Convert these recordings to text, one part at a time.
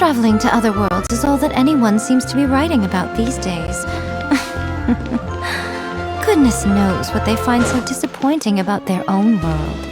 Traveling to other worlds is all that anyone seems to be writing about these days. Goodness knows what they find so disappointing about their own world.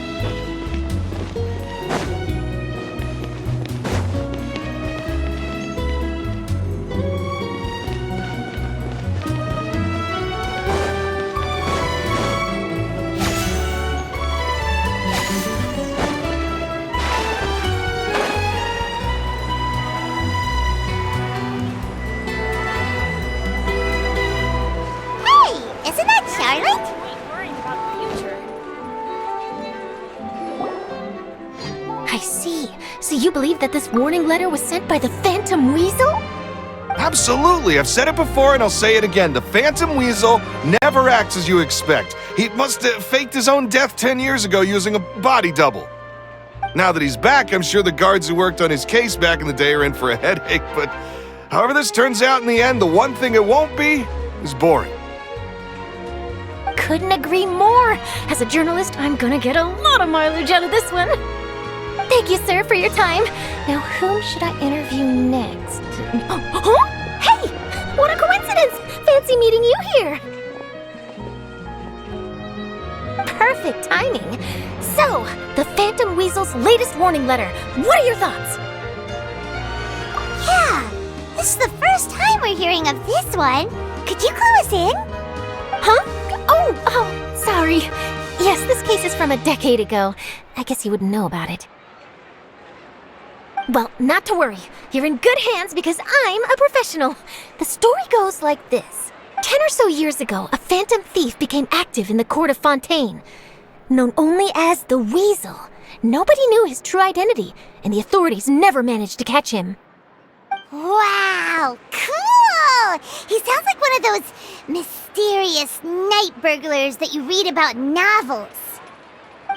So you believe that this warning letter was sent by the Phantom Weasel? Absolutely! I've said it before and I'll say it again. The Phantom Weasel never acts as you expect. He must have faked his own death 10 years ago using a body double. Now that he's back, I'm sure the guards who worked on his case back in the day are in for a headache, but however this turns out in the end, the one thing it won't be is boring. Couldn't agree more. As a journalist, I'm gonna get a lot of mileage out of this one. Thank you, sir, for your time. Now, whom should I interview next? Huh? Hey! What a coincidence! Fancy meeting you here! Perfect timing. So, the Phantom Weasel's latest warning letter. What are your thoughts? Yeah, this is the first time we're hearing of this one. Could you clue us in? Huh? Oh, sorry. Yes, this case is from a decade ago. I guess you wouldn't know about it. Well, not to worry. You're in good hands because I'm a professional. The story goes like this. 10 or so years ago, a phantom thief became active in the court of Fontaine. Known only as the Weasel, nobody knew his true identity, and the authorities never managed to catch him. Wow, cool! He sounds like one of those mysterious night burglars that you read about in novels.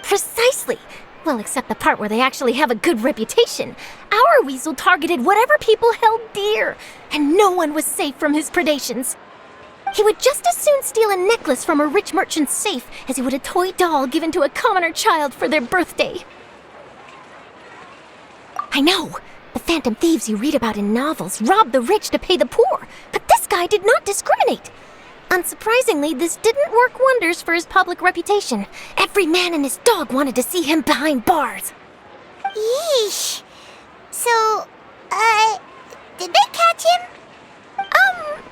Precisely! Well, except the part where they actually have a good reputation. Our Weasel targeted whatever people held dear, and no one was safe from his predations. He would just as soon steal a necklace from a rich merchant's safe as he would a toy doll given to a commoner child for their birthday. I know! The phantom thieves you read about in novels rob the rich to pay the poor, but this guy did not discriminate. Unsurprisingly, this didn't work wonders for his public reputation. Every man and his dog wanted to see him behind bars. Yeesh. So, did they catch him?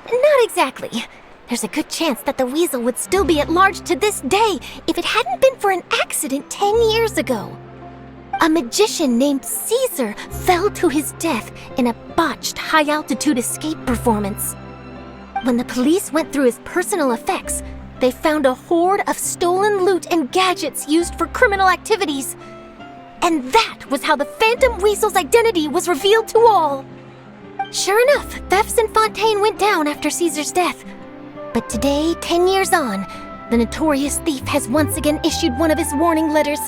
Not exactly. There's a good chance that the Weasel would still be at large to this day if it hadn't been for an accident 10 years ago. A magician named Caesar fell to his death in a botched high-altitude escape performance. When the police went through his personal effects, they found a hoard of stolen loot and gadgets used for criminal activities. And that was how the Phantom Weasel's identity was revealed to all. Sure enough, thefts in Fontaine went down after Caesar's death. But today, 10 years on, the notorious thief has once again issued one of his warning letters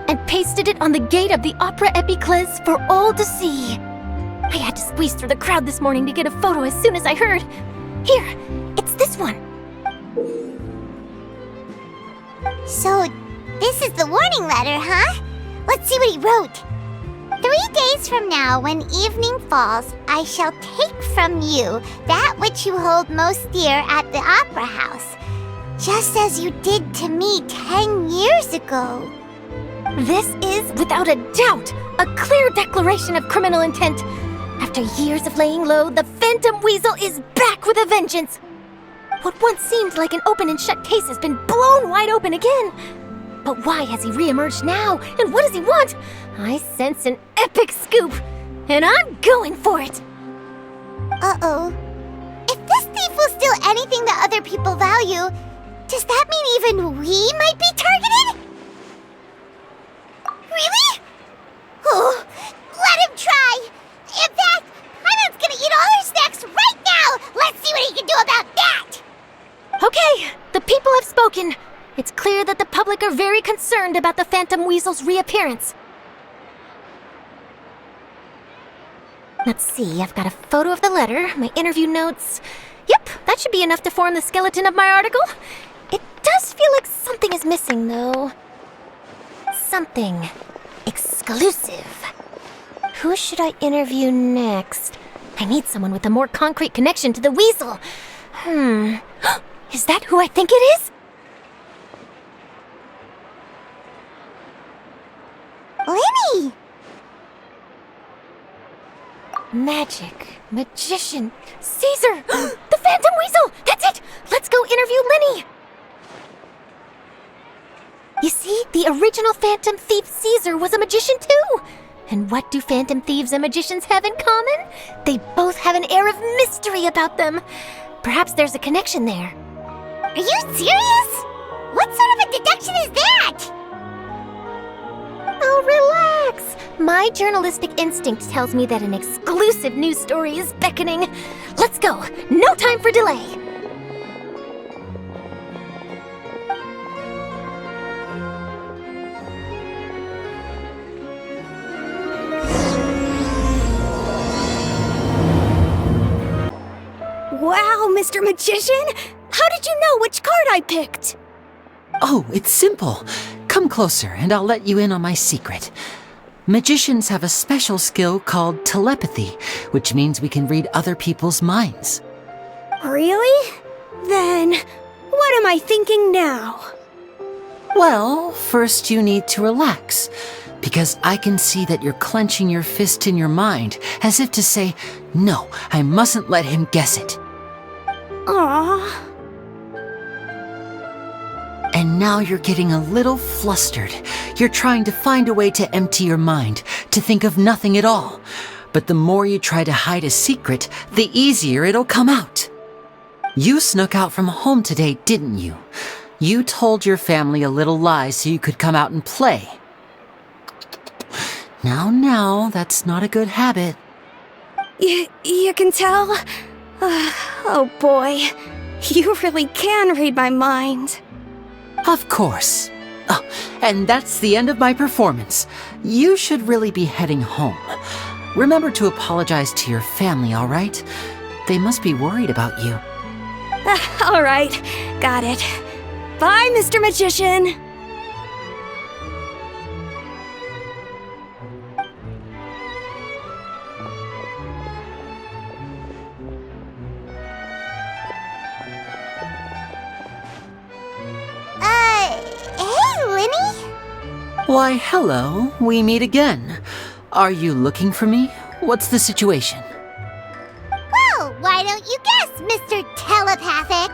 and pasted it on the gate of the Opera Epiclese for all to see. I had to squeeze through the crowd this morning to get a photo as soon as I heard. Here, it's this one. So, this is the warning letter, huh? Let's see what he wrote. 3 days from now, when evening falls, I shall take from you that which you hold most dear at the Opera House, just as you did to me 10 years ago. This is, without a doubt, a clear declaration of criminal intent. After years of laying low, the Phantom Weasel is back with a vengeance. What once seemed like an open and shut case has been blown wide open again. But why has he reemerged now, and what does he want? I sense an epic scoop, and I'm going for it. Uh-oh. If this thief will steal anything that other people value, does that mean even we might be targeted? Really? Oh, let him try! In fact, Hyman's gonna eat all our snacks right now! Let's see what he can do about that! Okay, the people have spoken. It's clear that the public are very concerned about the Phantom Weasel's reappearance. Let's see, I've got a photo of the letter, my interview notes. Yep, that should be enough to form the skeleton of my article. It does feel like something is missing, though. Something exclusive. Who should I interview next? I need someone with a more concrete connection to the weasel. Is that who I think it is? LYNEY! Magic, magician, Caesar! The Phantom Weasel! That's it! Let's go interview LYNEY! You see, the original Phantom Thief Caesar was a magician too! And what do Phantom Thieves and magicians have in common? They both have an air of mystery about them. Perhaps there's a connection there. Are you serious? What sort of a deduction is that? Oh, relax! My journalistic instinct tells me that an exclusive news story is beckoning. Let's go! No time for delay! Wow, Mr. Magician! How did you know which card I picked? Oh, it's simple. Come closer and I'll let you in on my secret. Magicians have a special skill called telepathy, which means we can read other people's minds. Really? Then, what am I thinking now? Well, first you need to relax, because I can see that you're clenching your fist in your mind, as if to say, no, I mustn't let him guess it. Aww. And now you're getting a little flustered. You're trying to find a way to empty your mind, to think of nothing at all. But the more you try to hide a secret, the easier it'll come out. You snuck out from home today, didn't you? You told your family a little lie so you could come out and play. Now, that's not a good habit. You can tell? Oh boy, you really can read my mind. Of course. Oh, and that's the end of my performance. You should really be heading home. Remember to apologize to your family, all right? They must be worried about you. All right, got it. Bye, Mr. Magician. Hey, LYNEY? Why, hello. We meet again. Are you looking for me? What's the situation? Well, why don't you guess, Mr. Telepathic?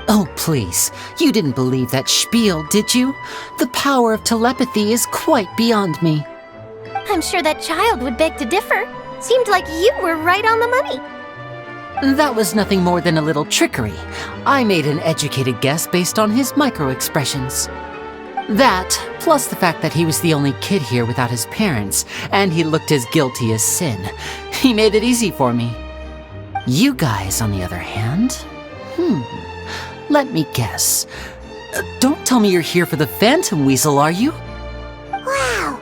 Oh, please. You didn't believe that spiel, did you? The power of telepathy is quite beyond me. I'm sure that child would beg to differ. Seemed like you were right on the money. That was nothing more than a little trickery. I made an educated guess based on his micro-expressions. That, plus the fact that he was the only kid here without his parents, and he looked as guilty as sin. He made it easy for me. You guys, on the other hand, let me guess. Don't tell me you're here for the Phantom Weasel, are you? Wow,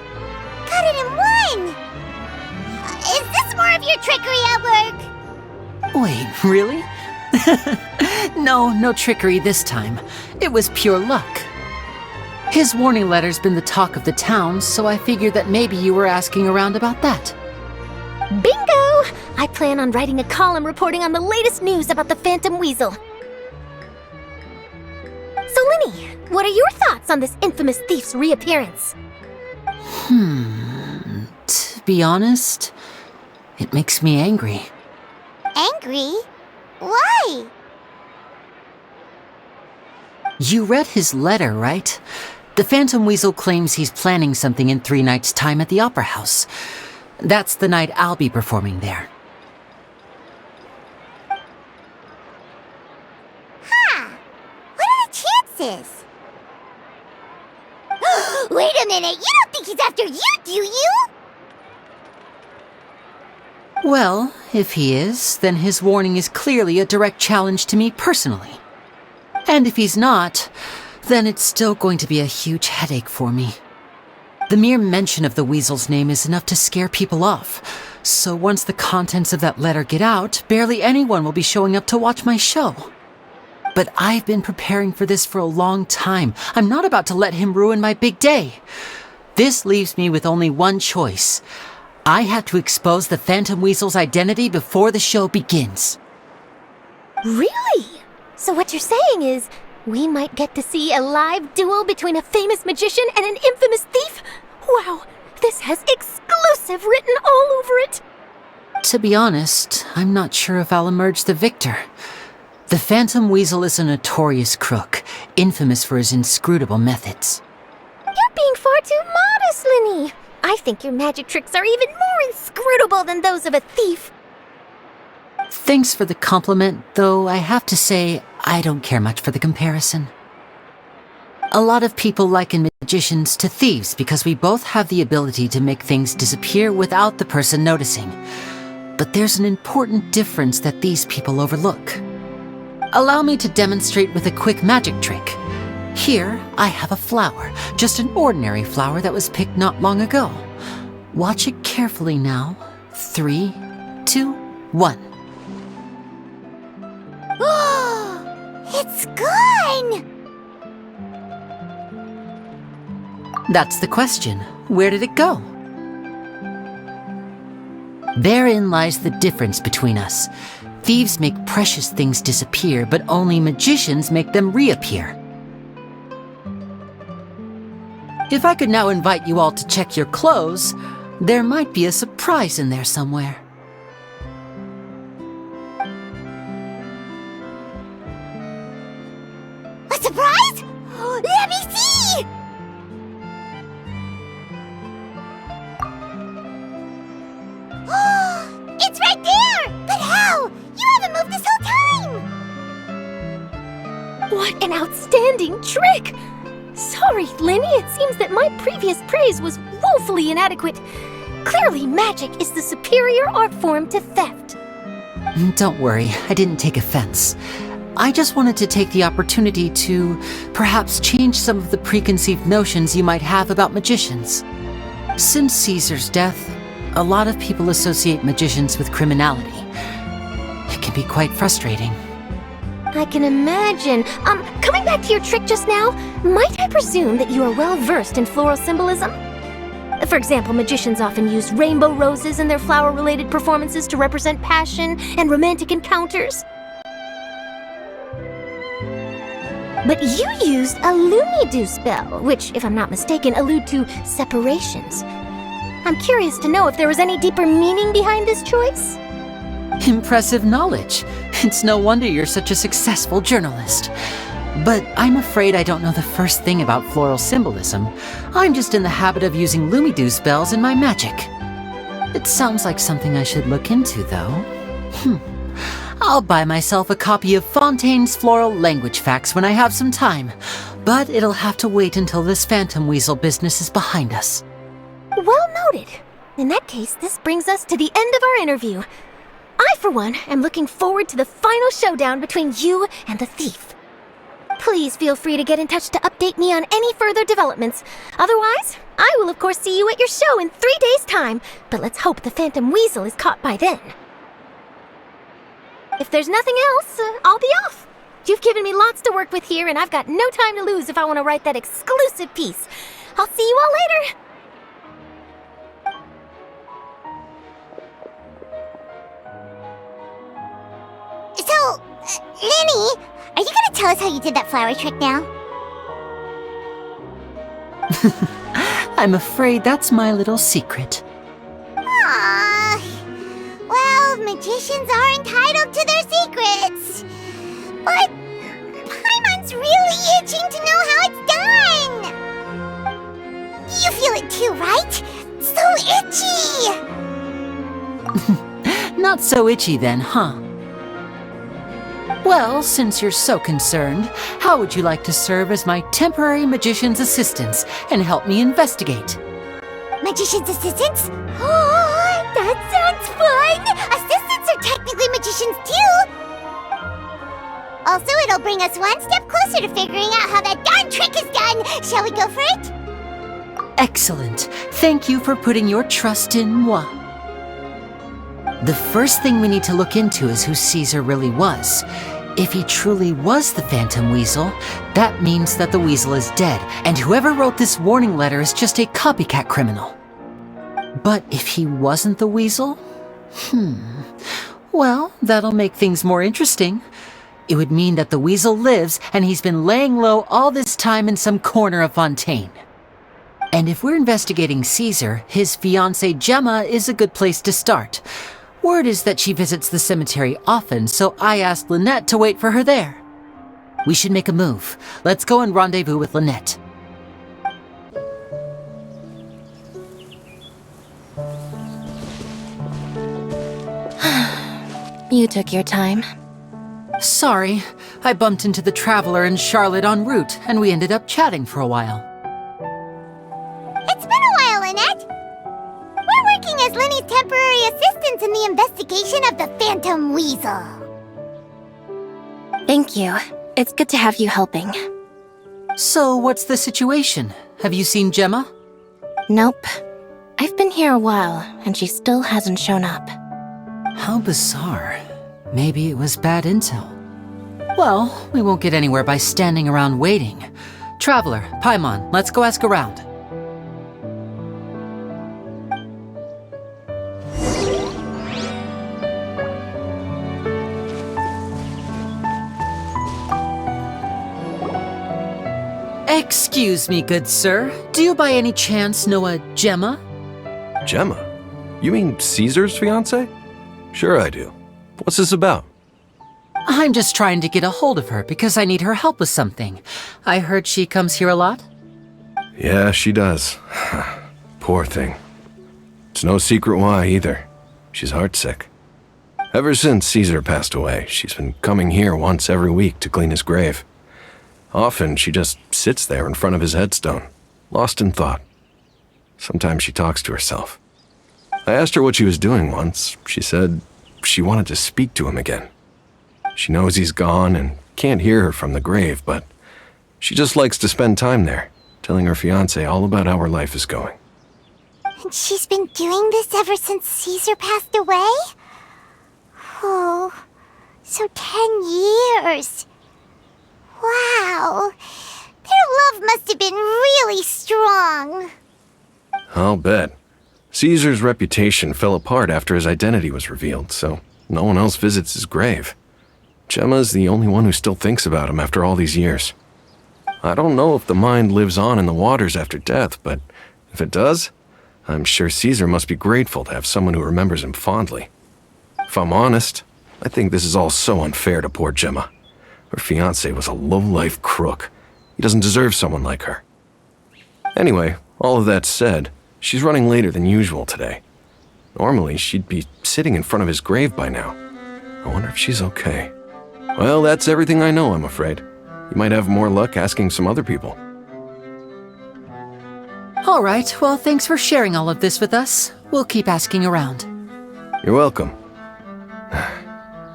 got it in one! Is this more of your trickery at work? Wait, really? No trickery this time. It was pure luck. His warning letter's been the talk of the town, so I figured that maybe you were asking around about that. Bingo! I plan on writing a column reporting on the latest news about the Phantom Weasel. So, LYNEY, what are your thoughts on this infamous thief's reappearance? To be honest, it makes me angry. Angry? Why? You read his letter, right? The Phantom Weasel claims he's planning something in 3 nights' time at the Opera House. That's the night I'll be performing there. What are the chances? Wait a minute, you don't think he's after you, do you? Well, if he is, then his warning is clearly a direct challenge to me personally. And if he's not, then it's still going to be a huge headache for me. The mere mention of the Weasel's name is enough to scare people off. So once the contents of that letter get out, barely anyone will be showing up to watch my show. But I've been preparing for this for a long time. I'm not about to let him ruin my big day. This leaves me with only one choice. I have to expose the Phantom Weasel's identity before the show begins. Really? So what you're saying is, we might get to see a live duel between a famous magician and an infamous thief? Wow, this has exclusive written all over it! To be honest, I'm not sure if I'll emerge the victor. The Phantom Weasel is a notorious crook, infamous for his inscrutable methods. You're being far too modest, LYNEY. I think your magic tricks are even more inscrutable than those of a thief. Thanks for the compliment, though I have to say, I don't care much for the comparison. A lot of people liken magicians to thieves because we both have the ability to make things disappear without the person noticing. But there's an important difference that these people overlook. Allow me to demonstrate with a quick magic trick. Here, I have a flower, just an ordinary flower that was picked not long ago. Watch it carefully now. 3, 2, 1. It's gone! That's the question. Where did it go? Therein lies the difference between us. Thieves make precious things disappear, but only magicians make them reappear. If I could now invite you all to check your clothes, there might be a surprise in there somewhere. A surprise? Let me see! It's right there! But how? You haven't moved this whole time! What an outstanding trick! Sorry, LYNEY, it seems that my previous praise was woefully inadequate. Clearly, magic is the superior art form to theft. Don't worry, I didn't take offense. I just wanted to take the opportunity to perhaps change some of the preconceived notions you might have about magicians. Since Caesar's death, a lot of people associate magicians with criminality. It can be quite frustrating. I can imagine. Coming back to your trick just now, might I presume that you are well versed in floral symbolism? For example, magicians often use rainbow roses in their flower-related performances to represent passion and romantic encounters. But you used a LYNEY spell, which, if I'm not mistaken, allude to separations. I'm curious to know if there was any deeper meaning behind this choice? Impressive knowledge. It's no wonder you're such a successful journalist. But I'm afraid I don't know the first thing about floral symbolism. I'm just in the habit of using LYNEY spells in my magic. It sounds like something I should look into, though. I'll buy myself a copy of Fontaine's Floral Language Facts when I have some time, but it'll have to wait until this Phantom Weasel business is behind us. Well noted. In that case, this brings us to the end of our interview. I, for one, am looking forward to the final showdown between you and the thief. Please feel free to get in touch to update me on any further developments. Otherwise, I will of course see you at your show in 3 days' time, but let's hope the Phantom Weasel is caught by then. If there's nothing else, I'll be off. You've given me lots to work with here, and I've got no time to lose if I want to write that exclusive piece. I'll see you all later. So, LYNEY, are you gonna tell us how you did that flower trick now? I'm afraid that's my little secret. Aww. Well, magicians are entitled to their secrets. But Paimon's really itching to know how it's done. You feel it too, right? So itchy! Not so itchy then, huh? Well, since you're so concerned, how would you like to serve as my temporary magician's assistants and help me investigate? Magician's assistants? Oh, that sounds fun! Assistants are technically magicians too! Also, it'll bring us one step closer to figuring out how that darn trick is done! Shall we go for it? Excellent. Thank you for putting your trust in moi. The first thing we need to look into is who Caesar really was. If he truly was the Phantom Weasel, that means that the Weasel is dead, and whoever wrote this warning letter is just a copycat criminal. But if he wasn't the Weasel? Well, that'll make things more interesting. It would mean that the Weasel lives, and he's been laying low all this time in some corner of Fontaine. And if we're investigating Caesar, his fiancée Gemma is a good place to start. Word is that she visits the cemetery often, so I asked Lynette to wait for her there. We should make a move. Let's go and rendezvous with Lynette. You took your time. Sorry, I bumped into the Traveler and Charlotte en route, and we ended up chatting for a while. It's been a while, Lynette. We're working as Lenny's temporary assistants in the investigation of the Phantom Weasel. Thank you. It's good to have you helping. So, what's the situation? Have you seen Gemma? Nope. I've been here a while, and she still hasn't shown up. How bizarre. Maybe it was bad intel. Well, we won't get anywhere by standing around waiting. Traveler, Paimon, let's go ask around. Excuse me, good sir. Do you by any chance know a Gemma? Gemma? You mean Caesar's fiancée? Sure I do. What's this about? I'm just trying to get a hold of her because I need her help with something. I heard she comes here a lot. Yeah, she does. Poor thing. It's no secret why either. She's heartsick. Ever since Caesar passed away, she's been coming here once every week to clean his grave. Often she just sits there in front of his headstone, lost in thought. Sometimes she talks to herself. I asked her what she was doing once. She said she wanted to speak to him again. She knows he's gone and can't hear her from the grave, but she just likes to spend time there, telling her fiancé all about how her life is going. And she's been doing this ever since Caesar passed away? Oh, so 10 years. Wow. Their love must have been really strong. I'll bet. Caesar's reputation fell apart after his identity was revealed, so no one else visits his grave. Gemma's the only one who still thinks about him after all these years. I don't know if the mind lives on in the waters after death, but if it does, I'm sure Caesar must be grateful to have someone who remembers him fondly. If I'm honest, I think this is all so unfair to poor Gemma. Her fiancé was a low-life crook. He doesn't deserve someone like her. Anyway, all of that said, she's running later than usual today. Normally, she'd be sitting in front of his grave by now. I wonder if she's okay. Well, that's everything I know, I'm afraid. You might have more luck asking some other people. All right, well, thanks for sharing all of this with us. We'll keep asking around. You're welcome.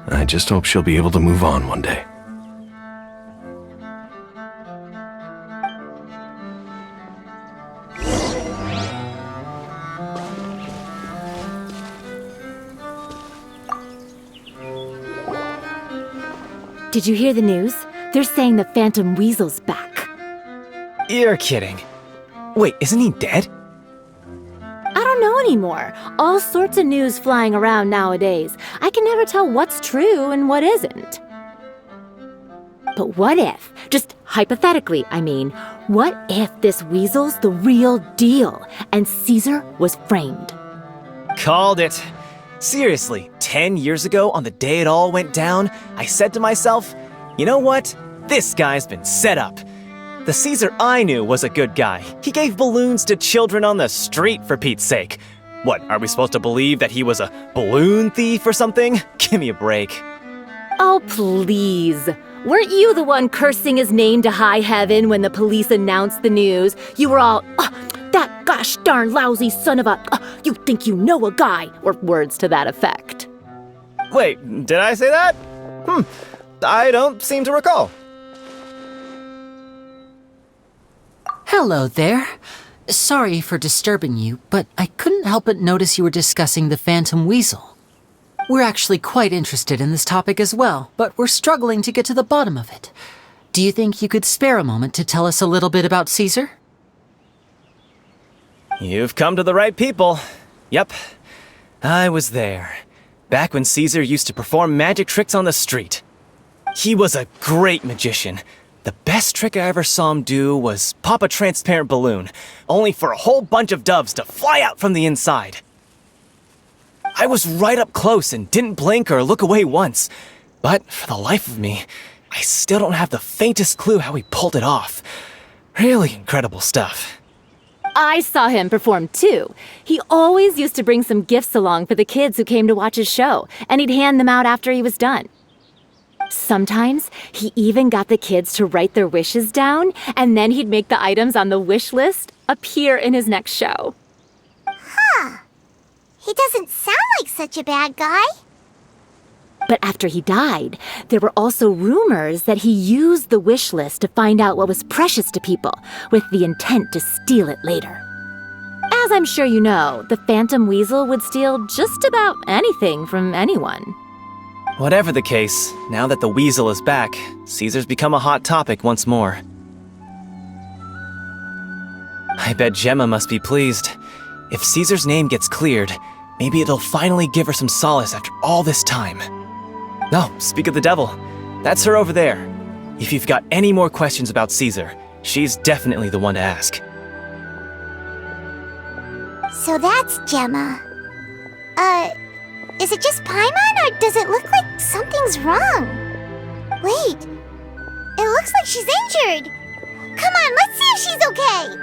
I just hope she'll be able to move on one day. Did you hear the news? They're saying the Phantom Weasel's back. You're kidding. Wait, isn't he dead? I don't know anymore. All sorts of news flying around nowadays. I can never tell what's true and what isn't. But what if, just hypothetically, I mean, what if this Weasel's the real deal and Caesar was framed? Called it. Seriously, 10 years ago, on the day it all went down, I said to myself, you know what? This guy's been set up. The Caesar I knew was a good guy. He gave balloons to children on the street, for Pete's sake. What, are we supposed to believe that he was a balloon thief or something? Give me a break. Oh, please. Weren't you the one cursing his name to high heaven when the police announced the news? You were all, that gosh darn lousy son of a, you think you know a guy, or words to that effect. Wait, did I say that? I don't seem to recall. Hello there. Sorry for disturbing you, but I couldn't help but notice you were discussing the Phantom Weasel. We're actually quite interested in this topic as well, but we're struggling to get to the bottom of it. Do you think you could spare a moment to tell us a little bit about Caesar? You've come to the right people. Yep, I was there. Back when Caesar used to perform magic tricks on the street. He was a great magician. The best trick I ever saw him do was pop a transparent balloon, only for a whole bunch of doves to fly out from the inside. I was right up close and didn't blink or look away once. But for the life of me, I still don't have the faintest clue how he pulled it off. Really incredible stuff. I saw him perform too. He always used to bring some gifts along for the kids who came to watch his show, and he'd hand them out after he was done. Sometimes he even got the kids to write their wishes down, and then he'd make the items on the wish list appear in his next show. Huh. He doesn't sound like such a bad guy. But after he died, there were also rumors that he used the wish list to find out what was precious to people, with the intent to steal it later. As I'm sure you know, the Phantom Weasel would steal just about anything from anyone. Whatever the case, now that the Weasel is back, Caesar's become a hot topic once more. I bet Gemma must be pleased. If Caesar's name gets cleared, maybe it'll finally give her some solace after all this time. No, speak of the devil. That's her over there. If you've got any more questions about Caesar, she's definitely the one to ask. So that's Gemma. Is it just Paimon, or does it look like something's wrong? Wait, it looks like she's injured. Come on, let's see if she's okay.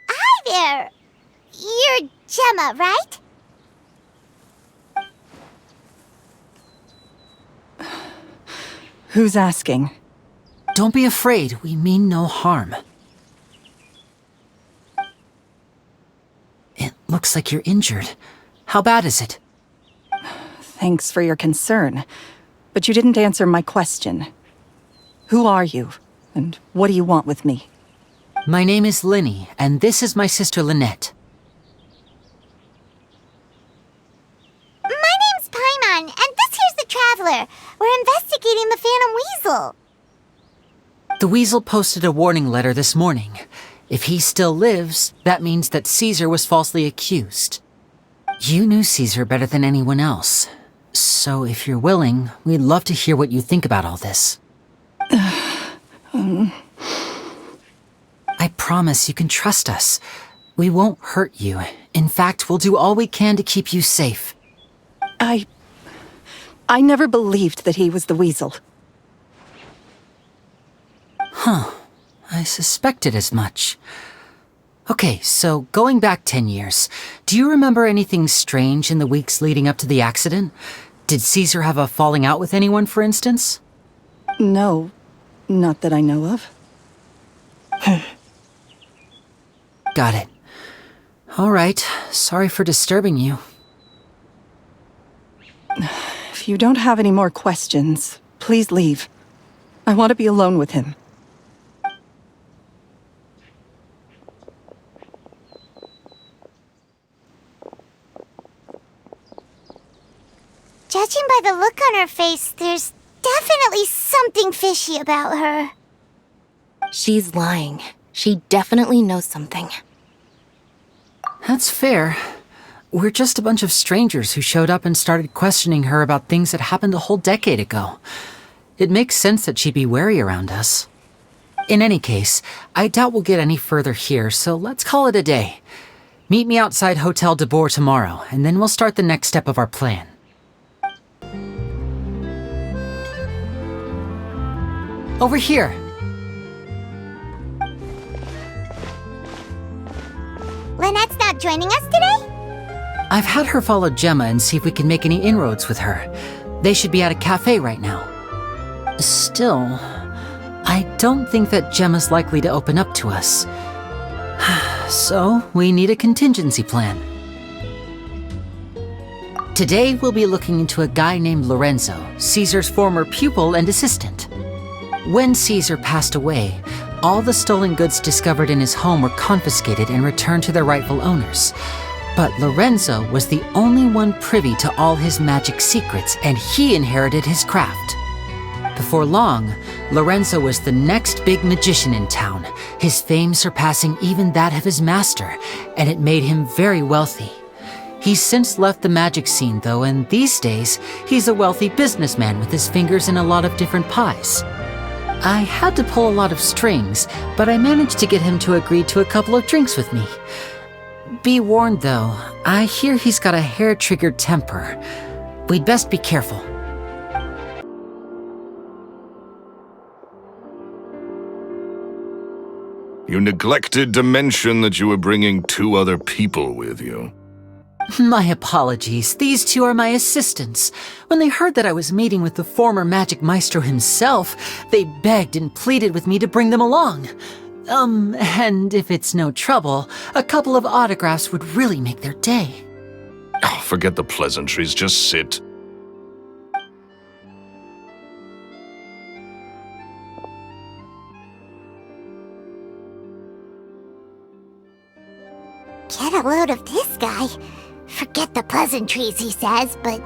Hi there. You're Gemma, right? Who's asking? Don't be afraid, we mean no harm. It looks like you're injured. How bad is it? Thanks for your concern, but you didn't answer my question. Who are you, and what do you want with me? My name is LYNEY, and this is my sister Lynette. My name's Paimon, and this here's the Traveler. We're investigating the Phantom Weasel. The Weasel posted a warning letter this morning. If he still lives, that means that Caesar was falsely accused. You knew Caesar better than anyone else. So if you're willing, we'd love to hear what you think about all this. I promise you can trust us. We won't hurt you. In fact, we'll do all we can to keep you safe. I never believed that he was the Weasel. Huh. I suspected as much. Okay, so going back 10 years, do you remember anything strange in the weeks leading up to the accident? Did Caesar have a falling out with anyone, for instance? No, not that I know of. Got it. All right, sorry for disturbing you. If you don't have any more questions, please leave. I want to be alone with him. Judging by the look on her face, there's definitely something fishy about her. She's lying. She definitely knows something. That's fair. We're just a bunch of strangers who showed up and started questioning her about things that happened a whole decade ago. It makes sense that she'd be wary around us. In any case, I doubt we'll get any further here, so let's call it a day. Meet me outside Hotel de Boer tomorrow, and then we'll start the next step of our plan. Over here. Lynette's not joining us today? I've had her follow Gemma and see if we can make any inroads with her. They should be at a cafe right now. Still, I don't think that Gemma's likely to open up to us. So, we need a contingency plan. Today, we'll be looking into a guy named Lorenzo, Caesar's former pupil and assistant. When Caesar passed away, all the stolen goods discovered in his home were confiscated and returned to their rightful owners. But Lorenzo was the only one privy to all his magic secrets, and he inherited his craft. Before long, Lorenzo was the next big magician in town, his fame surpassing even that of his master, and it made him very wealthy. He's since left the magic scene, though, and these days, he's a wealthy businessman with his fingers in a lot of different pies. I had to pull a lot of strings, but I managed to get him to agree to a couple of drinks with me. Be warned, though, I hear he's got a hair-triggered temper. We'd best be careful. You neglected to mention that you were bringing 2 other people with you. My apologies. These 2 are my assistants. When they heard that I was meeting with the former magic maestro himself, they begged and pleaded with me to bring them along. And if it's no trouble, a couple of autographs would really make their day. Oh, forget the pleasantries, just sit. Get a load of this guy. Forget the pleasantries, he says, but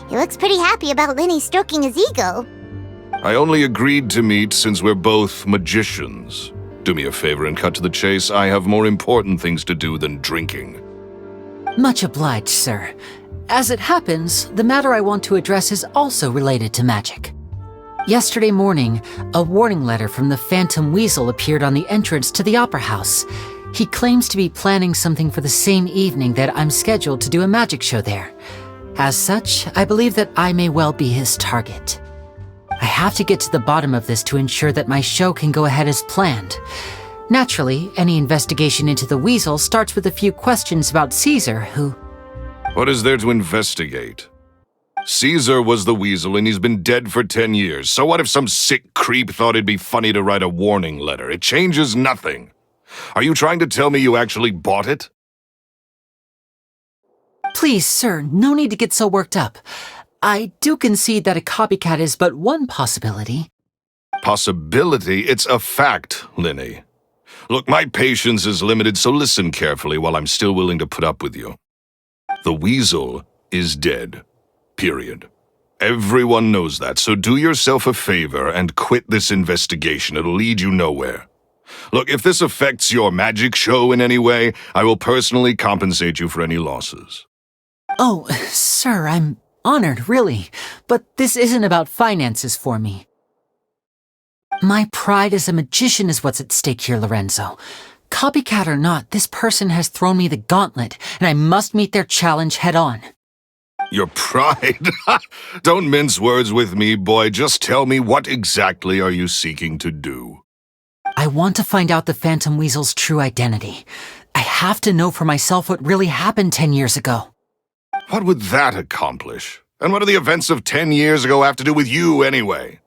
he looks pretty happy about LYNEY stroking his ego. I only agreed to meet since we're both magicians. Do me a favor and cut to the chase. I have more important things to do than drinking. Much obliged, sir. As it happens, the matter I want to address is also related to magic. Yesterday morning, a warning letter from the Phantom Weasel appeared on the entrance to the Opera House. He claims to be planning something for the same evening that I'm scheduled to do a magic show there. As such, I believe that I may well be his target. I have to get to the bottom of this to ensure that my show can go ahead as planned. Naturally, any investigation into the Weasel starts with a few questions about Caesar, who... What is there to investigate? Caesar was the Weasel and he's been dead for 10 years, so what if some sick creep thought it'd be funny to write a warning letter? It changes nothing. Are you trying to tell me you actually bought it? Please, sir, no need to get so worked up. I do concede that a copycat is but one possibility. Possibility? It's a fact, LYNEY. Look, my patience is limited, so listen carefully while I'm still willing to put up with you. The Weasel is dead. Period. Everyone knows that, so do yourself a favor and quit this investigation. It'll lead you nowhere. Look, if this affects your magic show in any way, I will personally compensate you for any losses. Oh, sir, I'm honored, really. But this isn't about finances for me. My pride as a magician is what's at stake here, Lorenzo. Copycat or not, this person has thrown me the gauntlet, and I must meet their challenge head-on. Your pride? Don't mince words with me, boy. Just tell me, what exactly are you seeking to do? I want to find out the Phantom Weasel's true identity. I have to know for myself what really happened 10 years ago. What would that accomplish? And what do the events of 10 years ago have to do with you, anyway?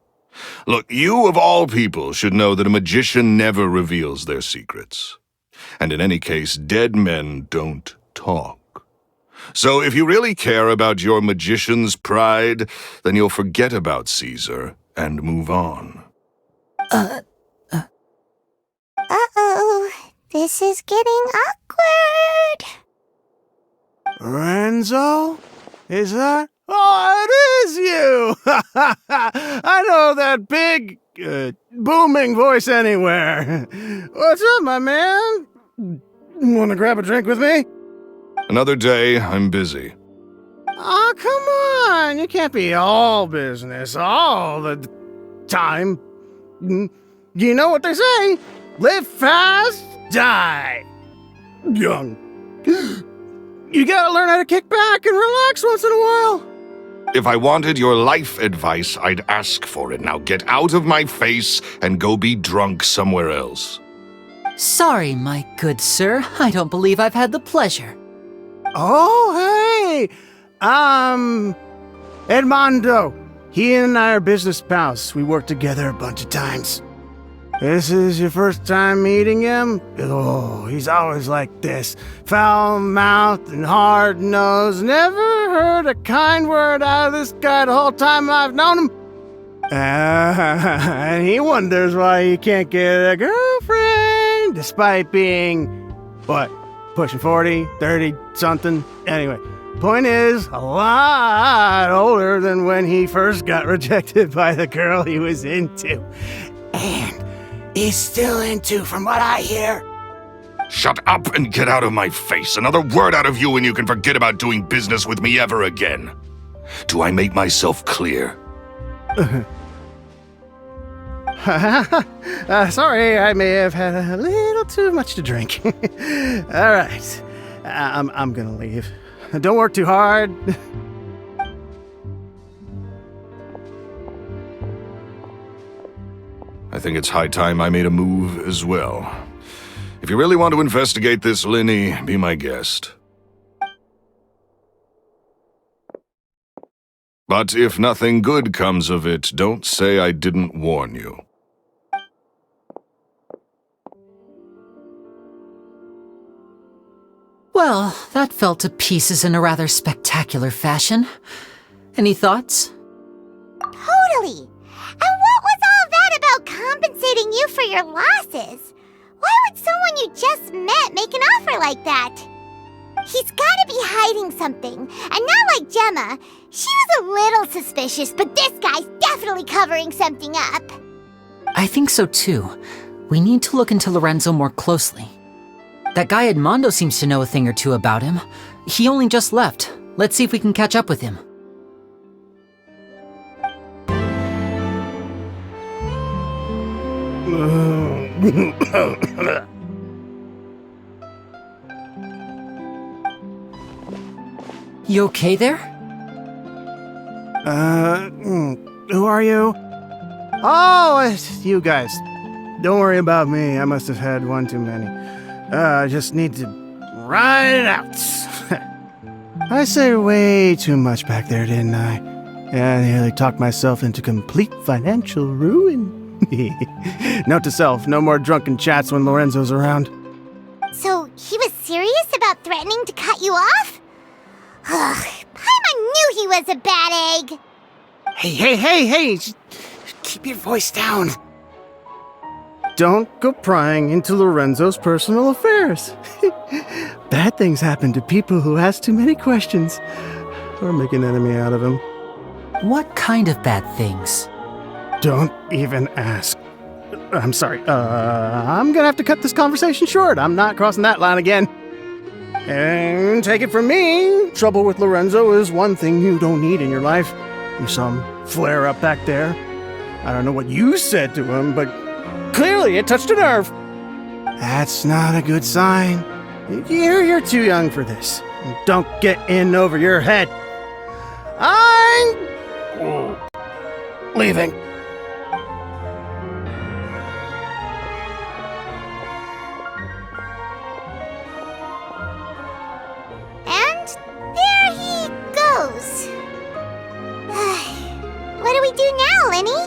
Look, you of all people should know that a magician never reveals their secrets. And in any case, dead men don't talk. So if you really care about your magician's pride, then you'll forget about Caesar and move on. Uh-oh, this is getting awkward. Lorenzo? Is that? Oh, it is you! I know that big, booming voice anywhere. What's up, my man? Want to grab a drink with me? Another day, I'm busy. Oh, come on! You can't be all business all the time. You know what they say? Live fast, die young. You gotta learn how to kick back and relax once in a while. If I wanted your life advice, I'd ask for it. Now get out of my face and go be drunk somewhere else. Sorry, my good sir. I don't believe I've had the pleasure. Oh, hey! Edmondo. He and I are business pals. We worked together a bunch of times. This is your first time meeting him? Oh, he's always like this. Foul-mouthed and hard-nosed. Never heard a kind word out of this guy the whole time I've known him. And he wonders why he can't get a girlfriend, despite being, what, pushing 40, 30, something? Anyway, point is, a lot older than when he first got rejected by the girl he was into. And he's still into, from what I hear. Shut up and get out of my face. Another word out of you and you can forget about doing business with me ever again. Do I make myself clear? Sorry, I may have had a little too much to drink. All right, I'm gonna leave. Don't work too hard. I think it's high time I made a move as well. If you really want to investigate this, LYNEY, be my guest. But if nothing good comes of it, don't say I didn't warn you. Well, that fell to pieces in a rather spectacular fashion. Any thoughts? Totally. And what was all that about compensating you for your losses? Why would someone you just met make an offer like that? He's gotta be hiding something. And not like Gemma. She was a little suspicious, but this guy's definitely covering something up. I think so too. We need to look into Lorenzo more closely. That guy Edmondo seems to know a thing or two about him. He only just left. Let's see if we can catch up with him. You okay there? Who are you? Oh, it's you guys. Don't worry about me. I must have had one too many. I just need to ride it out. I said way too much back there, didn't I? Yeah, I nearly talked myself into complete financial ruin. Note to self, no more drunken chats when Lorenzo's around. So he was serious about threatening to cut you off? Ugh, Paimon knew he was a bad egg. Hey, just keep your voice down. Don't go prying into Lorenzo's personal affairs. Bad things happen to people who ask too many questions or make an enemy out of him. What kind of bad things? Don't even ask. I'm sorry. I'm gonna have to cut this conversation short. I'm not crossing that line again. And take it from me, trouble with Lorenzo is one thing you don't need in your life. You saw him flare up back there. I don't know what you said to him, but clearly it touched a nerve. That's not a good sign. You're too young for this. Don't get in over your head. I'm leaving. And there he goes. What do we do now, Lyney?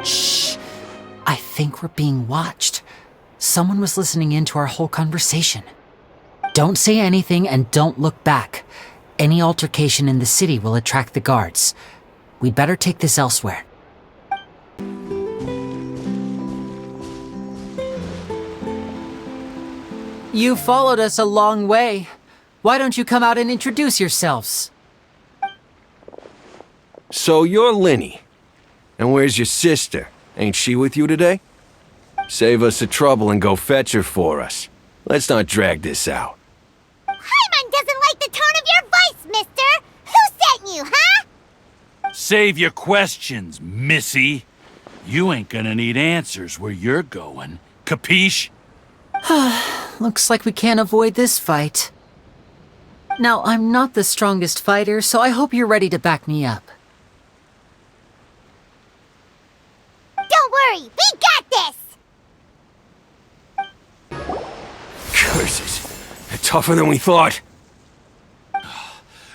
Shh! I think we're being watched. Someone was listening in to our whole conversation. Don't say anything and don't look back. Any altercation in the city will attract the guards. We'd better take this elsewhere. You followed us a long way. Why don't you come out and introduce yourselves? So you're LYNEY. And where's your sister? Ain't she with you today? Save us the trouble and go fetch her for us. Let's not drag this out. Paimon doesn't like the tone of your voice, mister! Who sent you, huh? Save your questions, missy. You ain't gonna need answers where you're going. Capiche? Looks like we can't avoid this fight. Now, I'm not the strongest fighter, so I hope you're ready to back me up. Don't worry, we got this! Curses. They're tougher than we thought.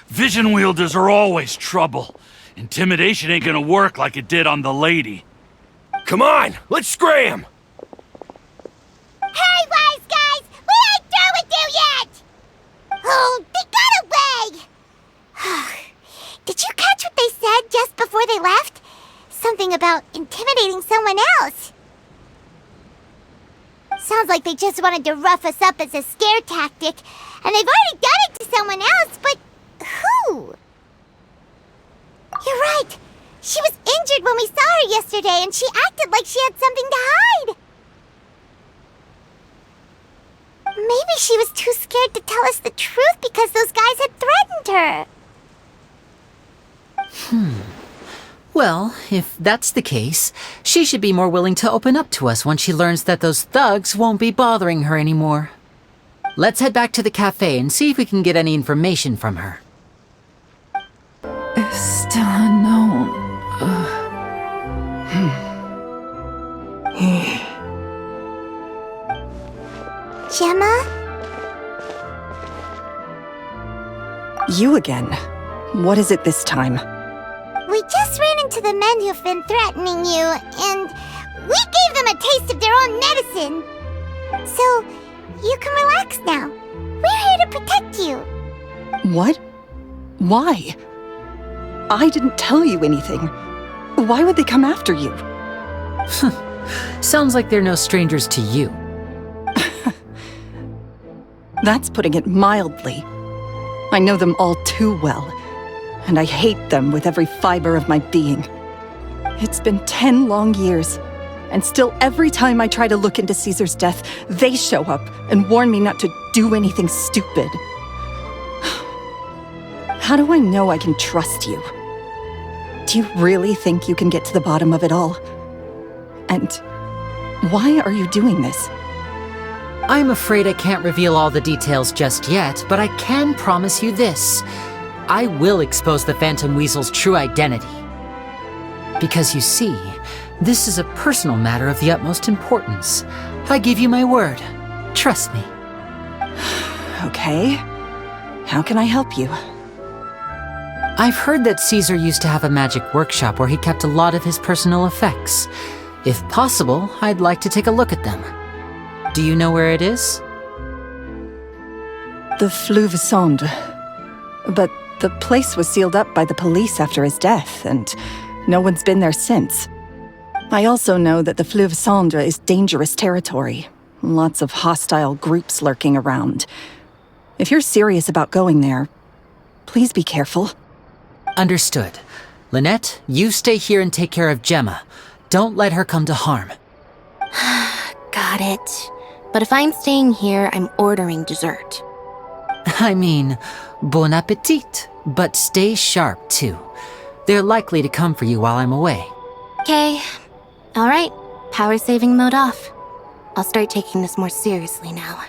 Vision wielders are always trouble. Intimidation ain't gonna work like it did on the lady. Come on, let's scram! they just wanted to rough us up as a scare tactic, and they've already done it to someone else, but who? You're right. She was injured when we saw her yesterday, and she acted like she had something to hide. Maybe she was too scared to tell us the truth because those guys had threatened her. Well, if that's the case, she should be more willing to open up to us once she learns that those thugs won't be bothering her anymore. Let's head back to the cafe and see if we can get any information from her. It's still unknown. Gemma? You again. What is it this time? We just ran into the men who've been threatening you, and we gave them a taste of their own medicine. So, you can relax now. We're here to protect you. What? Why? I didn't tell you anything. Why would they come after you? Sounds like they're no strangers to you. That's putting it mildly. I know them all too well, and I hate them with every fiber of my being. It's been 10 long years, and still every time I try to look into Caesar's death, they show up and warn me not to do anything stupid. How do I know I can trust you? Do you really think you can get to the bottom of it all? And why are you doing this? I'm afraid I can't reveal all the details just yet, but I can promise you this. I will expose the Phantom Weasel's true identity. Because you see, this is a personal matter of the utmost importance. I give you my word. Trust me. Okay. How can I help you? I've heard that Caesar used to have a magic workshop where he kept a lot of his personal effects. If possible, I'd like to take a look at them. Do you know where it is? The Fleuve Sonde. But the place was sealed up by the police after his death, and no one's been there since. I also know that the Fleuve Sonde is dangerous territory. Lots of hostile groups lurking around. If you're serious about going there, please be careful. Understood. Lynette, you stay here and take care of Gemma. Don't let her come to harm. Got it. But if I'm staying here, I'm ordering dessert. I mean, bon appetit, but stay sharp too. They're likely to come for you while I'm away. Okay. Alright, power saving mode off. I'll start taking this more seriously now.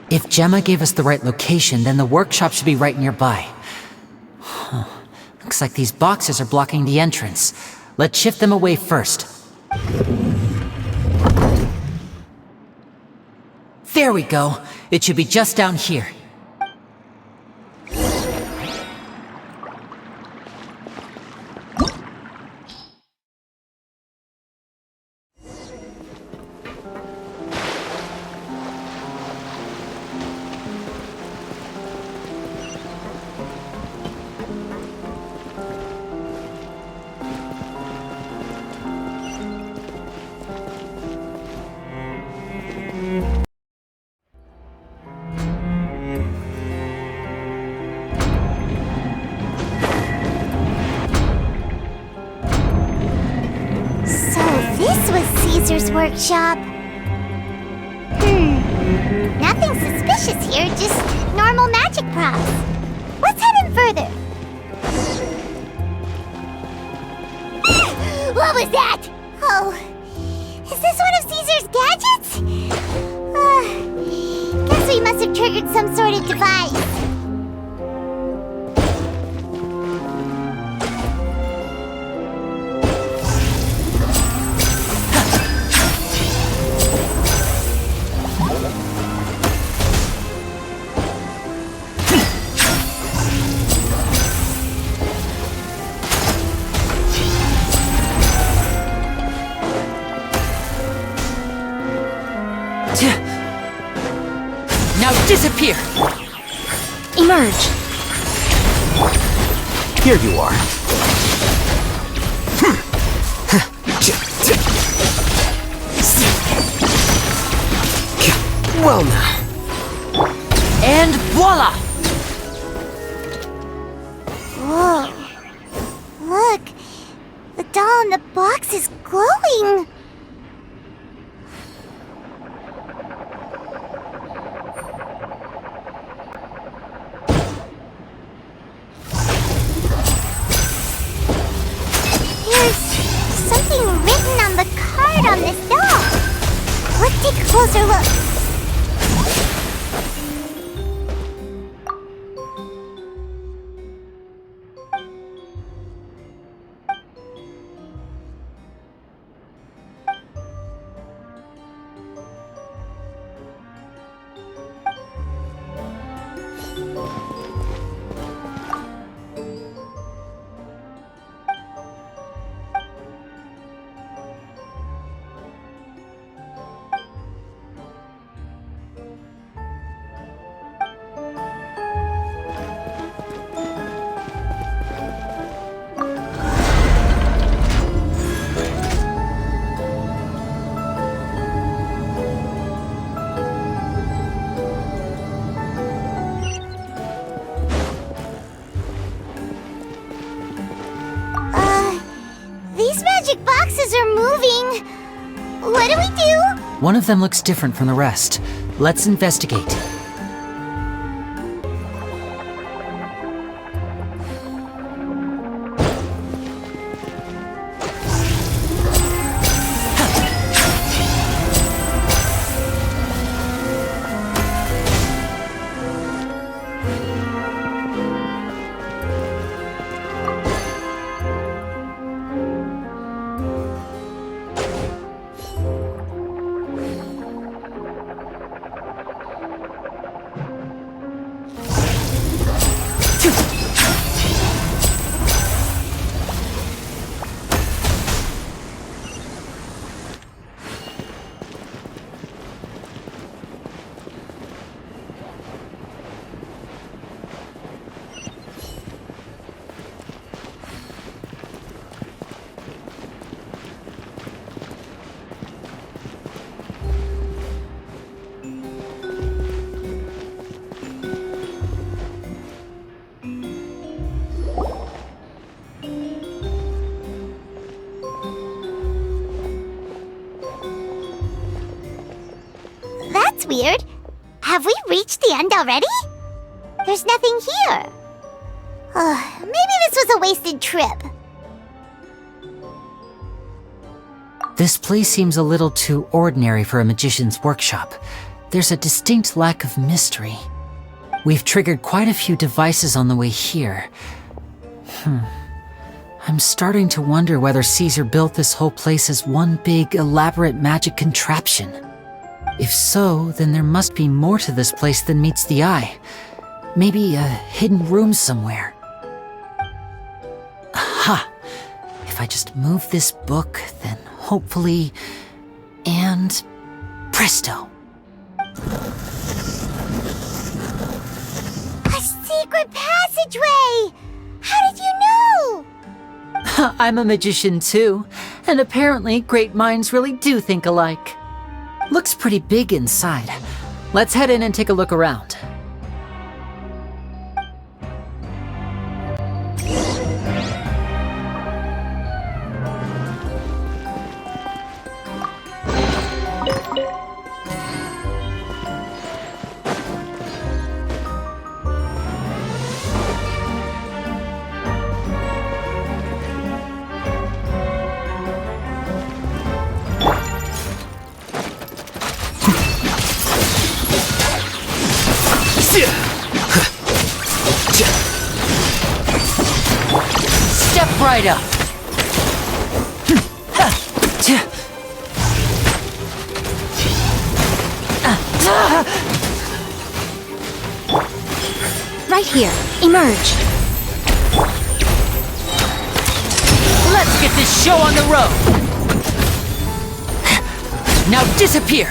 If Gemma gave us the right location, then the workshop should be right nearby. Looks like these boxes are blocking the entrance. Let's shift them away first. There we go. It should be just down here. Caesar's workshop. Nothing suspicious here, just normal magic props. Let's head in further. What was that? Oh, is this one of Caesar's gadgets? Guess we must have triggered some sort of device. Now disappear! Emerge. Here you are. Well now. And voila! Whoa. Look, the doll in the box is glowing. There's something written on the card on this doll. Let's take a closer look. These magic boxes are moving. What do we do? One of them looks different from the rest. Let's investigate. That's weird. Have we reached the end already? There's nothing here. Maybe this was a wasted trip. This place seems a little too ordinary for a magician's workshop. There's a distinct lack of mystery. We've triggered quite a few devices on the way here. I'm starting to wonder whether Caesar built this whole place as one big, elaborate magic contraption. If so, then there must be more to this place than meets the eye. Maybe a hidden room somewhere. Aha! If I just move this book, then hopefully... and... presto! A secret passageway! How did you know? I'm a magician too, and apparently great minds really do think alike. Looks pretty big inside. Let's head in and take a look around. Step right up. Right here. Emerge. Let's get this show on the road. Now disappear.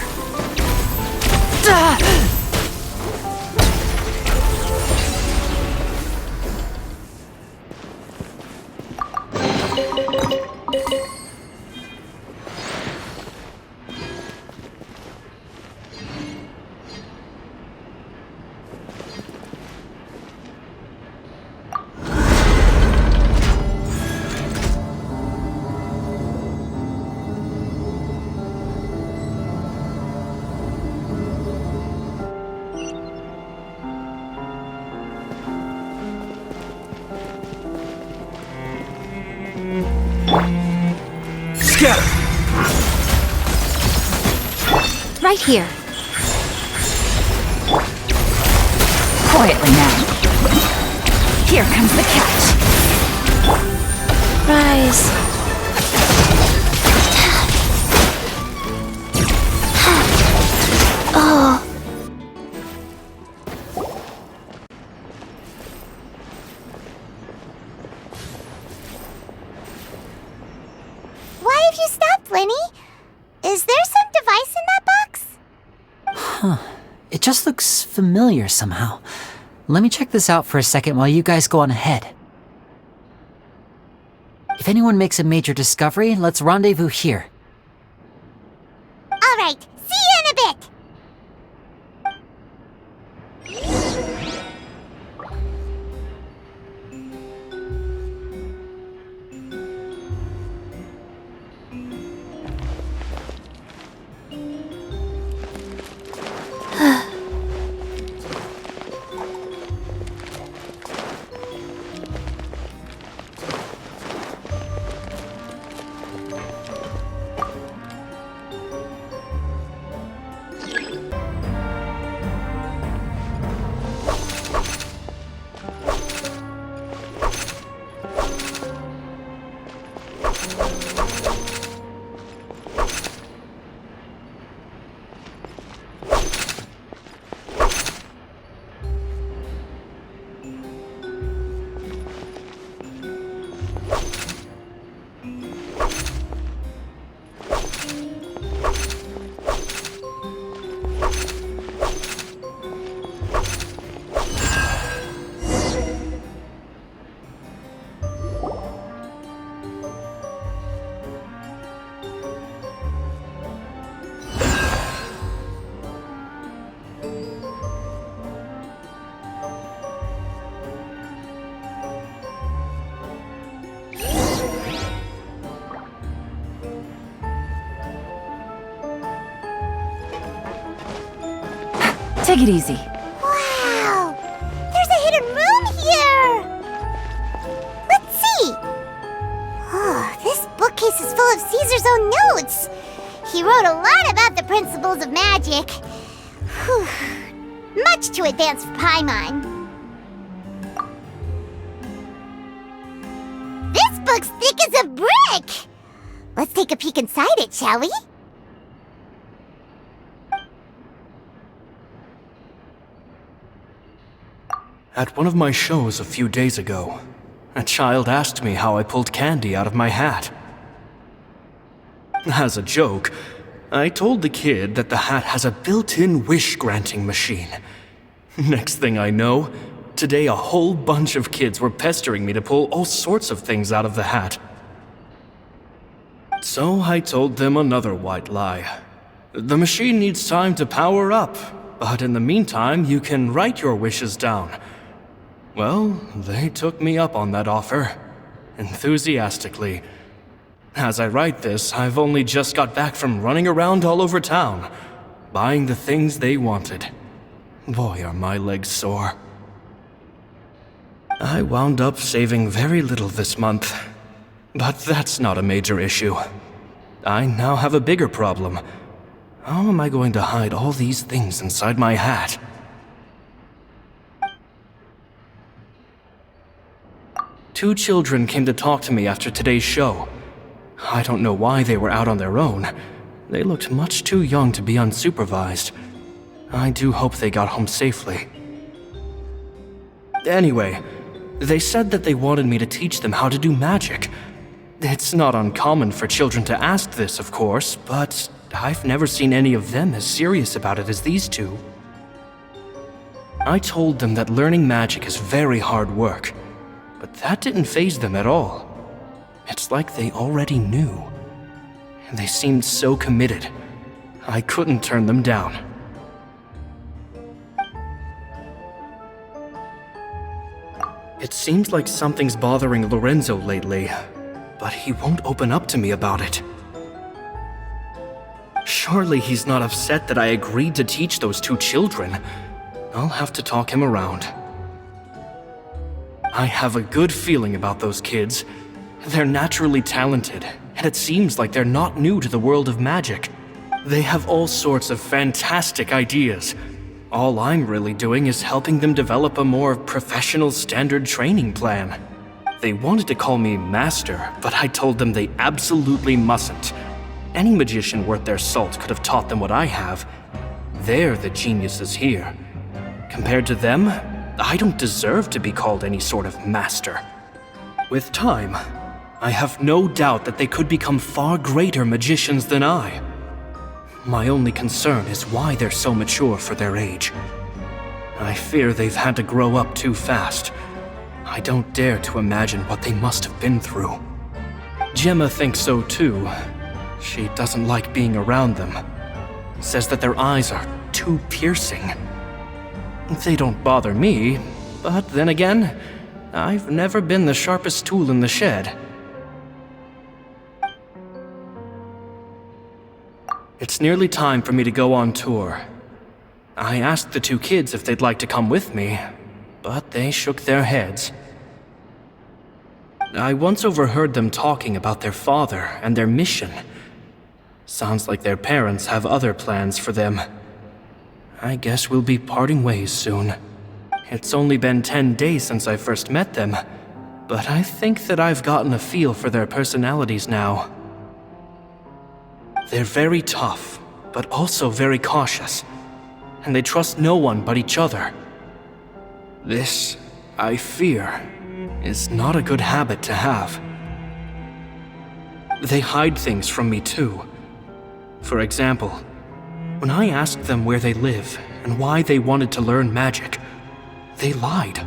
right here. Quietly now. Here comes the catch. Rise. Oh. Why have you stopped, Lyney? Is there some device in that box? Huh. It just looks familiar somehow. Let me check this out for a second while you guys go on ahead. If anyone makes a major discovery, let's rendezvous here. All right, see you in a bit. Take it easy. Wow! There's a hidden room here! Let's see! Oh, this bookcase is full of Caesar's own notes! He wrote a lot about the principles of magic. Whew. Much too advanced for Paimon. This book's thick as a brick! Let's take a peek inside it, shall we? At one of my shows a few days ago, a child asked me how I pulled candy out of my hat. As a joke, I told the kid that the hat has a built-in wish-granting machine. Next thing I know, today a whole bunch of kids were pestering me to pull all sorts of things out of the hat. So I told them another white lie. The machine needs time to power up, but in the meantime, you can write your wishes down. Well, they took me up on that offer, enthusiastically. As I write this, I've only just got back from running around all over town, buying the things they wanted. Boy, are my legs sore. I wound up saving very little this month, but that's not a major issue. I now have a bigger problem. How am I going to hide all these things inside my hat? Two children came to talk to me after today's show. I don't know why they were out on their own. They looked much too young to be unsupervised. I do hope they got home safely. Anyway, they said that they wanted me to teach them how to do magic. It's not uncommon for children to ask this, of course, but I've never seen any of them as serious about it as these two. I told them that learning magic is very hard work, but that didn't faze them at all. It's like they already knew. They seemed so committed. I couldn't turn them down. It seems like something's bothering Lorenzo lately, but he won't open up to me about it. Surely he's not upset that I agreed to teach those two children. I'll have to talk him around. I have a good feeling about those kids. They're naturally talented, and it seems like they're not new to the world of magic. They have all sorts of fantastic ideas. All I'm really doing is helping them develop a more professional standard training plan. They wanted to call me Master, but I told them they absolutely mustn't. Any magician worth their salt could have taught them what I have. They're the geniuses here. Compared to them, I don't deserve to be called any sort of master. With time, I have no doubt that they could become far greater magicians than I. My only concern is why they're so mature for their age. I fear they've had to grow up too fast. I don't dare to imagine what they must have been through. Gemma thinks so too. She doesn't like being around them. Says that their eyes are too piercing. They don't bother me, but then again, I've never been the sharpest tool in the shed. It's nearly time for me to go on tour. I asked the two kids if they'd like to come with me, but they shook their heads. I once overheard them talking about their father and their mission. Sounds like their parents have other plans for them. I guess we'll be parting ways soon. It's only been 10 days since I first met them, but I think that I've gotten a feel for their personalities now. They're very tough, but also very cautious, and they trust no one but each other. This, I fear, is not a good habit to have. They hide things from me too. For example, when I asked them where they live and why they wanted to learn magic, they lied.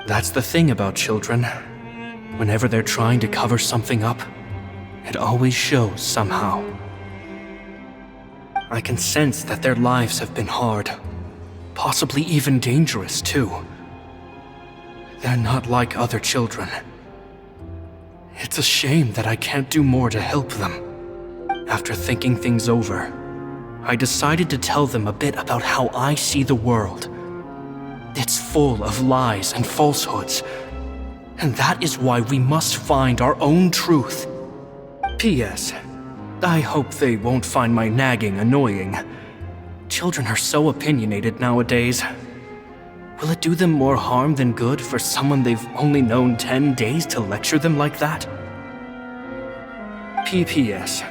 That's the thing about children. Whenever they're trying to cover something up, it always shows somehow. I can sense that their lives have been hard, possibly even dangerous too. They're not like other children. It's a shame that I can't do more to help them. After thinking things over, I decided to tell them a bit about how I see the world. It's full of lies and falsehoods, and that is why we must find our own truth. P.S. I hope they won't find my nagging annoying. Children are so opinionated nowadays. Will it do them more harm than good for someone they've only known 10 days to lecture them like that? P.P.S.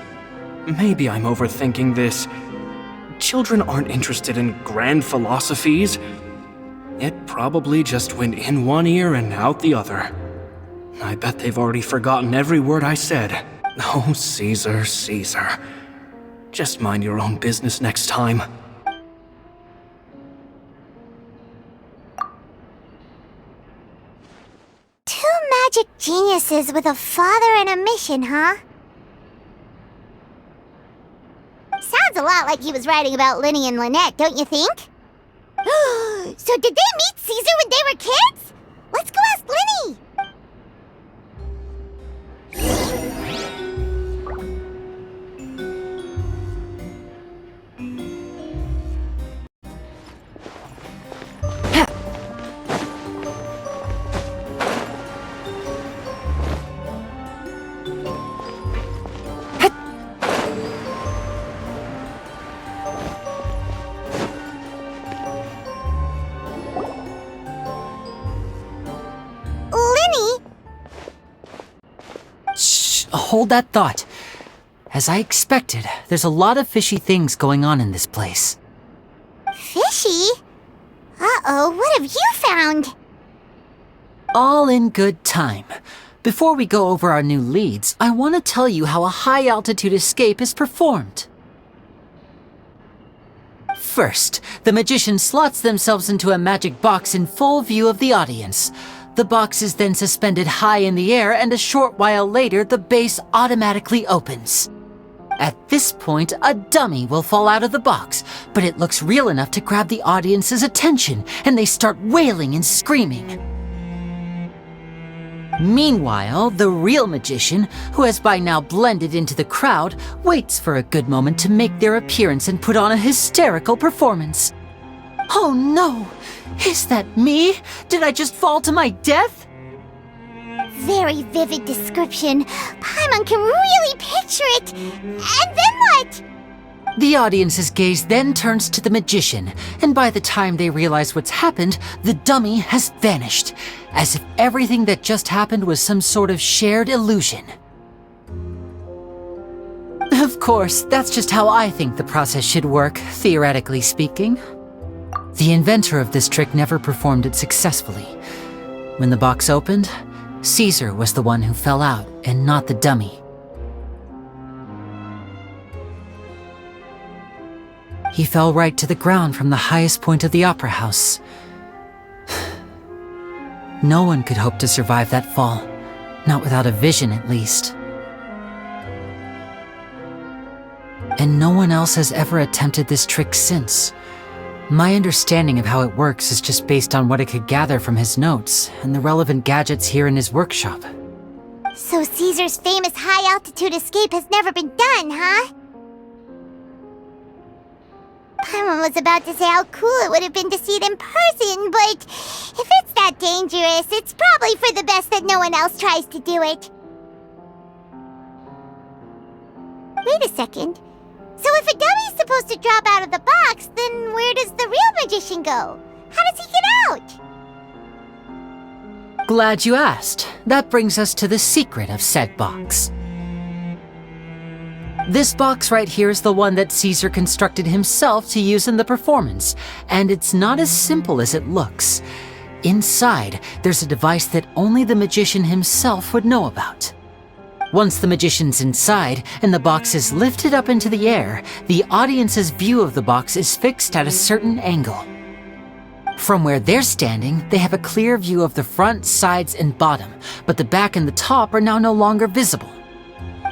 Maybe I'm overthinking this. Children aren't interested in grand philosophies. It probably just went in one ear and out the other. I bet they've already forgotten every word I said. Oh, Caesar, Caesar. Just mind your own business next time. Two magic geniuses with a father and a mission, huh? Sounds a lot like he was writing about LYNEY and Lynette, don't you think? So did they meet Caesar when they were kids? Let's go ask LYNEY! Hold that thought. As I expected, there's a lot of fishy things going on in this place. Fishy? Uh-oh, what have you found? All in good time. Before we go over our new leads, I want to tell you how a high-altitude escape is performed. First, the magician slots themselves into a magic box in full view of the audience. The box is then suspended high in the air, and a short while later, the base automatically opens. At this point, a dummy will fall out of the box, but it looks real enough to grab the audience's attention, and they start wailing and screaming. Meanwhile, the real magician, who has by now blended into the crowd, waits for a good moment to make their appearance and put on a hysterical performance. Oh no! Is that me? Did I just fall to my death? very vivid description. Paimon can really picture it. And then what? The audience's gaze then turns to the magician, and by the time they realize what's happened, the dummy has vanished, as if everything that just happened was some sort of shared illusion. Of course, that's just how I think the process should work, theoretically speaking. The inventor of this trick never performed it successfully. When the box opened, Caesar was the one who fell out, and not the dummy. He fell right to the ground from the highest point of the opera house. No one could hope to survive that fall, not without a vision at least. And no one else has ever attempted this trick since. My understanding of how it works is just based on what I could gather from his notes and the relevant gadgets here in his workshop. So Caesar's famous high-altitude escape has never been done, huh? Paimon was about to say how cool it would have been to see it in person, but if it's that dangerous, it's probably for the best that no one else tries to do it. Wait a second. So if a dummy's supposed to drop out of the box, then where does the real magician go? How does he get out? Glad you asked. That brings us to the secret of said box. This box right here is the one that Caesar constructed himself to use in the performance, and it's not as simple as it looks. Inside, there's a device that only the magician himself would know about. Once the magician's inside and the box is lifted up into the air, the audience's view of the box is fixed at a certain angle. From where they're standing, they have a clear view of the front, sides, and bottom, but the back and the top are now no longer visible.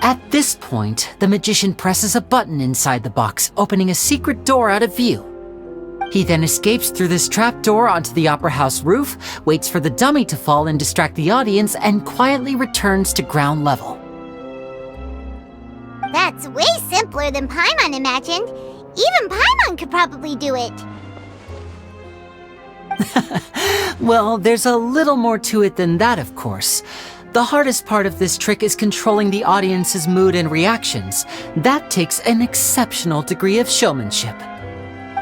At this point, the magician presses a button inside the box, opening a secret door out of view. He then escapes through this trap door onto the opera house roof, waits for the dummy to fall and distract the audience, and quietly returns to ground level. That's way simpler than Paimon imagined. Even Paimon could probably do it. Well, there's a little more to it than that, of course. The hardest part of this trick is controlling the audience's mood and reactions. That takes an exceptional degree of showmanship.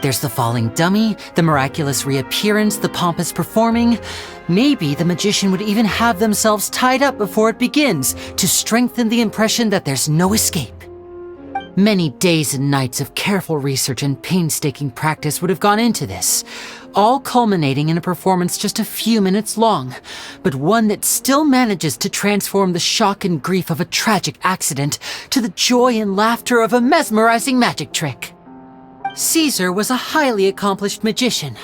There's the falling dummy, the miraculous reappearance, the pompous performing. Maybe the magician would even have themselves tied up before it begins to strengthen the impression that there's no escape. Many days and nights of careful research and painstaking practice would have gone into this, all culminating in a performance just a few minutes long, but one that still manages to transform the shock and grief of a tragic accident to the joy and laughter of a mesmerizing magic trick. Caesar was a highly accomplished magician.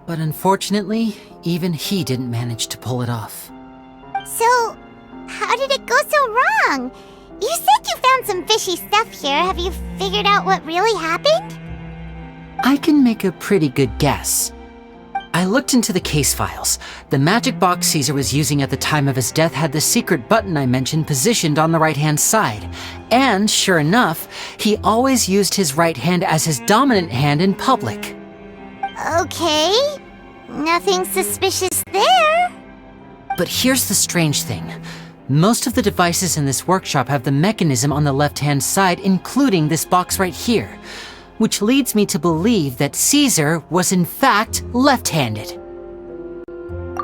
But unfortunately, even he didn't manage to pull it off. So, how did it go so wrong? You said you found some fishy stuff here. Have you figured out what really happened? I can make a pretty good guess. I looked into the case files. The magic box Caesar was using at the time of his death had the secret button I mentioned positioned on the right-hand side. And sure enough, he always used his right hand as his dominant hand in public. Okay, nothing suspicious there. But here's the strange thing. Most of the devices in this workshop have the mechanism on the left-hand side, including this box right here, which leads me to believe that Caesar was in fact left-handed.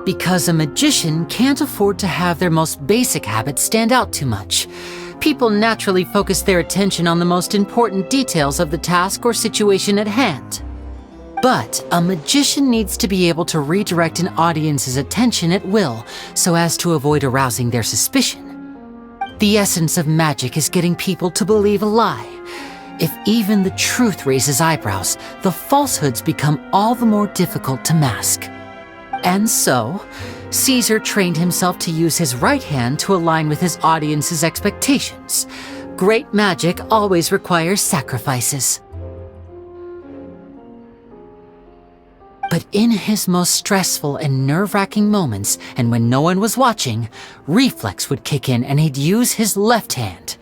Because a magician can't afford to have their most basic habits stand out too much. People naturally focus their attention on the most important details of the task or situation at hand. But a magician needs to be able to redirect an audience's attention at will so as to avoid arousing their suspicion. The essence of magic is getting people to believe a lie. If even the truth raises eyebrows, the falsehoods become all the more difficult to mask. And so, Caesar trained himself to use his right hand to align with his audience's expectations. Great magic always requires sacrifices. But in his most stressful and nerve-wracking moments, and when no one was watching, reflex would kick in and he'd use his left hand.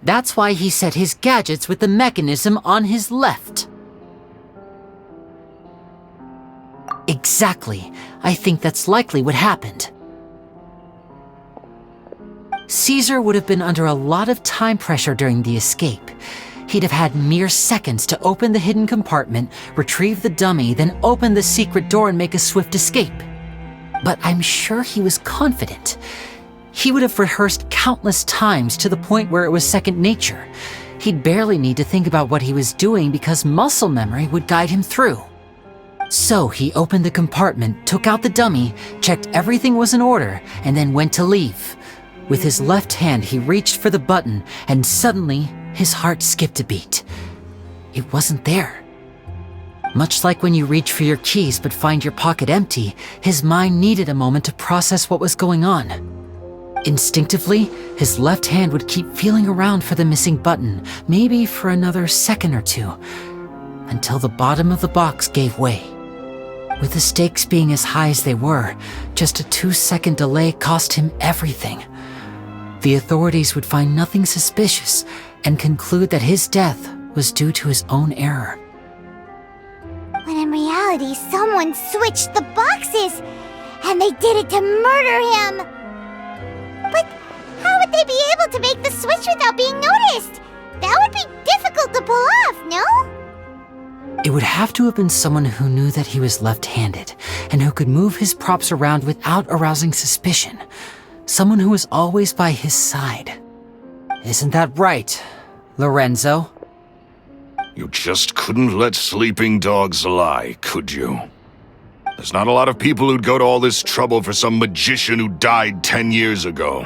That's why he set his gadgets with the mechanism on his left. Exactly. I think that's likely what happened. Caesar would have been under a lot of time pressure during the escape. He'd have had mere seconds to open the hidden compartment, retrieve the dummy, then open the secret door and make a swift escape. But I'm sure he was confident. He would have rehearsed countless times to the point where it was second nature. He'd barely need to think about what he was doing because muscle memory would guide him through. So he opened the compartment, took out the dummy, checked everything was in order, and then went to leave. With his left hand, he reached for the button, and suddenly, his heart skipped a beat. It wasn't there. Much like when you reach for your keys but find your pocket empty, his mind needed a moment to process what was going on. Instinctively, his left hand would keep feeling around for the missing button, maybe for another second or two, until the bottom of the box gave way. With the stakes being as high as they were, just a 2-second delay cost him everything. The authorities would find nothing suspicious and conclude that his death was due to his own error. When in reality, someone switched the boxes, and they did it to murder him. But how would they be able to make the switch without being noticed? That would be difficult to pull off, no? It would have to have been someone who knew that he was left-handed and who could move his props around without arousing suspicion. Someone who was always by his side. Isn't that right, Lorenzo? You just couldn't let sleeping dogs lie, could you? There's not a lot of people who'd go to all this trouble for some magician who died 10 years ago.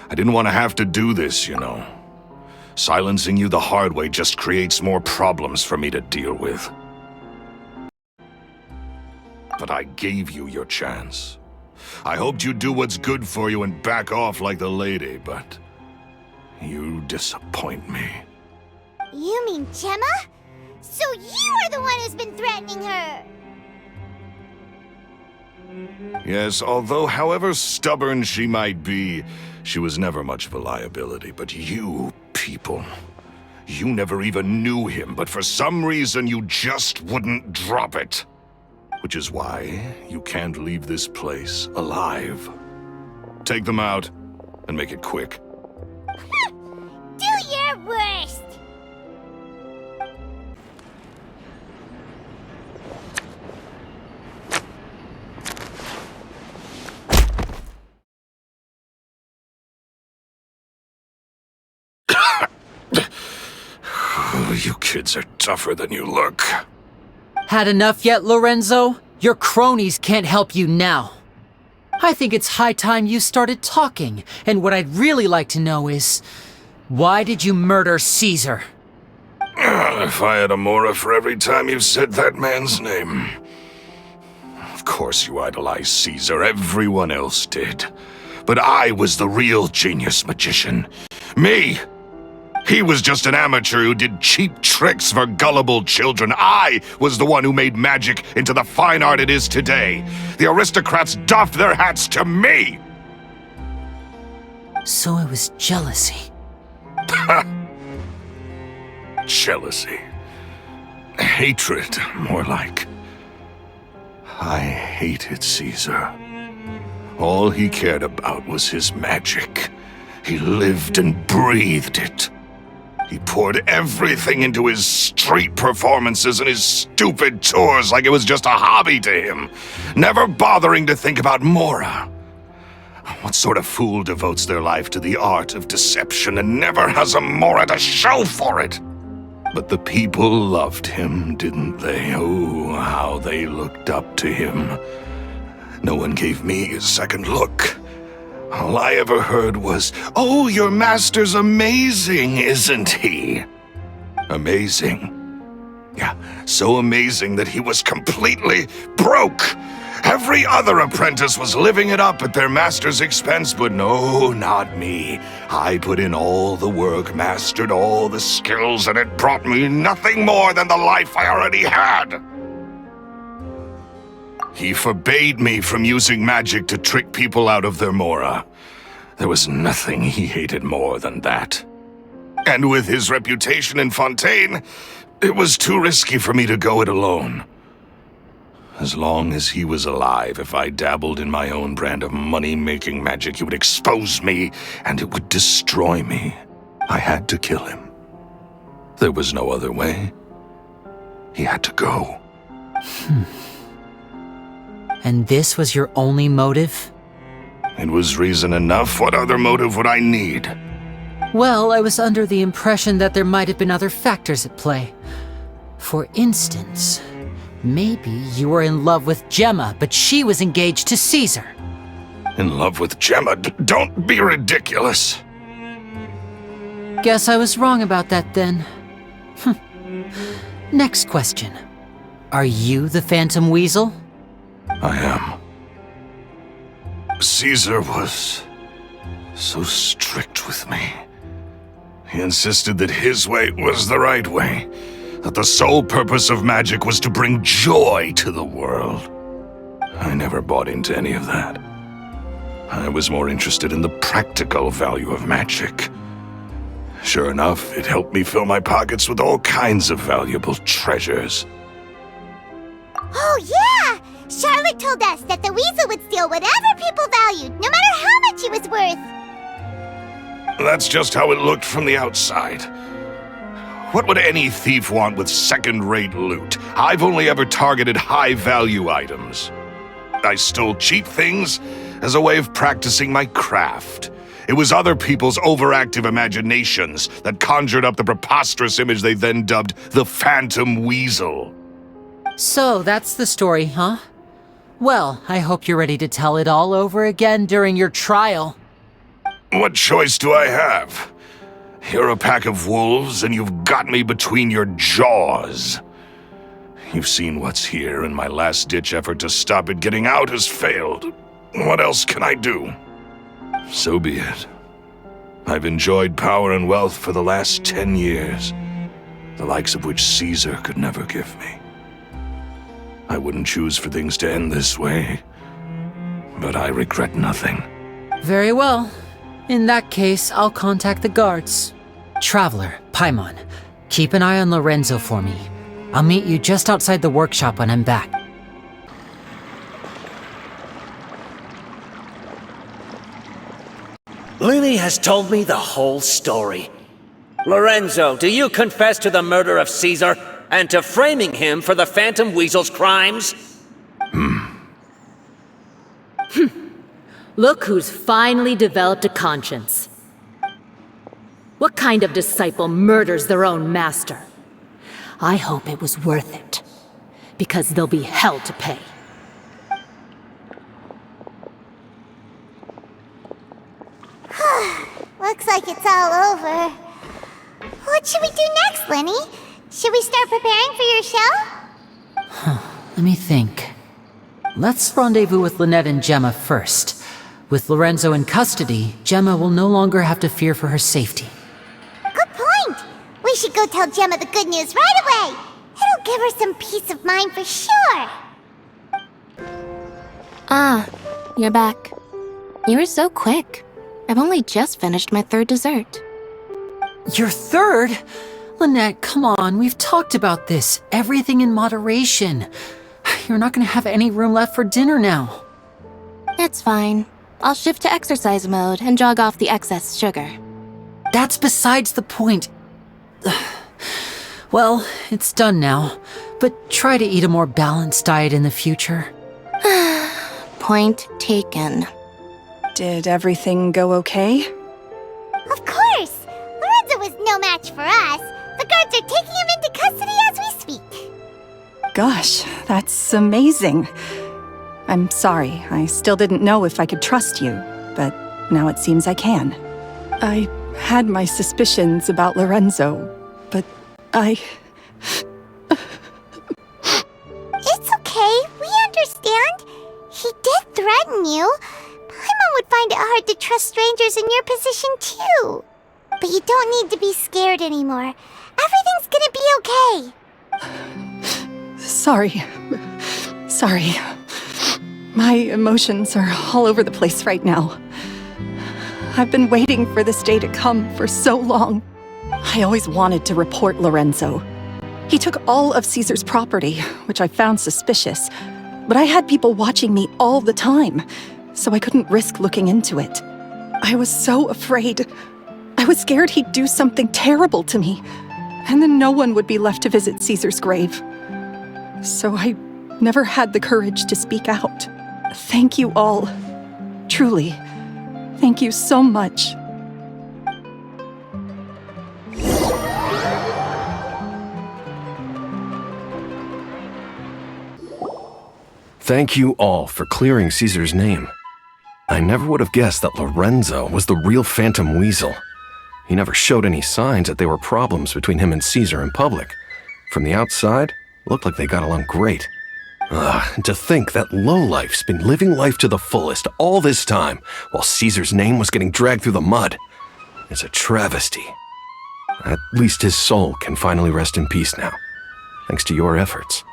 I didn't want to have to do this, you know. Silencing you the hard way just creates more problems for me to deal with. But I gave you your chance. I hoped you'd do what's good for you and back off like the lady, but you disappoint me. You mean Gemma? So you are the one who's been threatening her! Yes, although however stubborn she might be, she was never much of a liability. But you people, you never even knew him, but for some reason you just wouldn't drop it. Which is why you can't leave this place alive. Take them out, and make it quick. Do your worst! You kids are tougher than you look. Had enough yet, Lorenzo? Your cronies can't help you now. I think it's high time you started talking, and what I'd really like to know is, why did you murder Caesar? If I had a mora for every time you've said that man's name. Of course you idolize Caesar, everyone else did. But I was the real genius magician. Me! He was just an amateur who did cheap tricks for gullible children. I was the one who made magic into the fine art it is today. The aristocrats doffed their hats to me! So it was jealousy. Jealousy. Hatred, more like. I hated Caesar. All he cared about was his magic. He lived and breathed it. He poured everything into his street performances and his stupid tours like it was just a hobby to him, never bothering to think about Mora. What sort of fool devotes their life to the art of deception and never has a Mora to show for it? But the people loved him, didn't they? Oh, how they looked up to him. No one gave me a second look. All I ever heard was, "Oh, your master's amazing, isn't he?" Amazing. Yeah, so amazing that he was completely broke. Every other apprentice was living it up at their master's expense, but no, not me. I put in all the work, mastered all the skills, and it brought me nothing more than the life I already had. He forbade me from using magic to trick people out of their Mora. There was nothing he hated more than that. And with his reputation in Fontaine, it was too risky for me to go it alone. As long as he was alive, if I dabbled in my own brand of money-making magic, he would expose me and it would destroy me. I had to kill him. There was no other way. He had to go. And this was your only motive? It was reason enough. What other motive would I need? Well, I was under the impression that there might have been other factors at play. For instance, maybe you were in love with Gemma, but she was engaged to Caesar. In love with Gemma? Don't be ridiculous. Guess I was wrong about that then. Next question. Are you the Phantom Weasel? I am. Caesar was so strict with me. He insisted that his way was the right way, that the sole purpose of magic was to bring joy to the world. I never bought into any of that. I was more interested in the practical value of magic. Sure enough, it helped me fill my pockets with all kinds of valuable treasures. Oh, yeah! Charlotte told us that the weasel would steal whatever people valued, no matter how much it was worth. That's just how it looked from the outside. What would any thief want with second-rate loot? I've only ever targeted high-value items. I stole cheap things as a way of practicing my craft. It was other people's overactive imaginations that conjured up the preposterous image they then dubbed the Phantom Weasel. So that's the story, huh? Well, I hope you're ready to tell it all over again during your trial. What choice do I have? You're a pack of wolves, and you've got me between your jaws. You've seen what's here, and my last-ditch effort to stop it getting out has failed. What else can I do? So be it. I've enjoyed power and wealth for the last 10 years, the likes of which Caesar could never give me. I wouldn't choose for things to end this way, but I regret nothing. Very well. In that case, I'll contact the guards. Traveler, Paimon, keep an eye on Lorenzo for me. I'll meet you just outside the workshop when I'm back. LYNEY has told me the whole story. Lorenzo, do you confess to the murder of Caesar and to framing him for the Phantom Weasel's crimes? Look who's finally developed a conscience. What kind of disciple murders their own master? I hope it was worth it, because there'll be hell to pay. Looks like it's all over. What should we do next, LYNEY? Should we start preparing for your show? Let me think. Let's rendezvous with Lynette and Gemma first. With Lorenzo in custody, Gemma will no longer have to fear for her safety. Good point! We should go tell Gemma the good news right away! It'll give her some peace of mind for sure! Ah, you're back. You were so quick. I've only just finished my third dessert. Your third? Lynette, come on, we've talked about this. Everything in moderation. You're not gonna have any room left for dinner now. It's fine. I'll shift to exercise mode and jog off the excess sugar. That's besides the point. Well, it's done now, but try to eat a more balanced diet in the future. Point taken. Did everything go okay? Of course! Lorenzo was no match for us. The guards are taking him into custody as we speak. Gosh, that's amazing. I'm sorry, I still didn't know if I could trust you, but now it seems I can. I had my suspicions about Lorenzo, but I... It's okay, we understand. He did threaten you. Paimon would find it hard to trust strangers in your position too. But you don't need to be scared anymore. Everything's gonna be okay. Sorry. My emotions are all over the place right now. I've been waiting for this day to come for so long. I always wanted to report Lorenzo. He took all of Caesar's property, which I found suspicious, but I had people watching me all the time, so I couldn't risk looking into it. I was so afraid. I was scared he'd do something terrible to me, and then no one would be left to visit Caesar's grave. So I never had the courage to speak out. Thank you all. Truly, thank you so much. Thank you all for clearing Caesar's name. I never would have guessed that Lorenzo was the real Phantom Weasel. He never showed any signs that there were problems between him and Caesar in public. From the outside, it looked like they got along great. To think that lowlife's been living life to the fullest all this time, while Caesar's name was getting dragged through the mud. It's a travesty. At least his soul can finally rest in peace now, thanks to your efforts.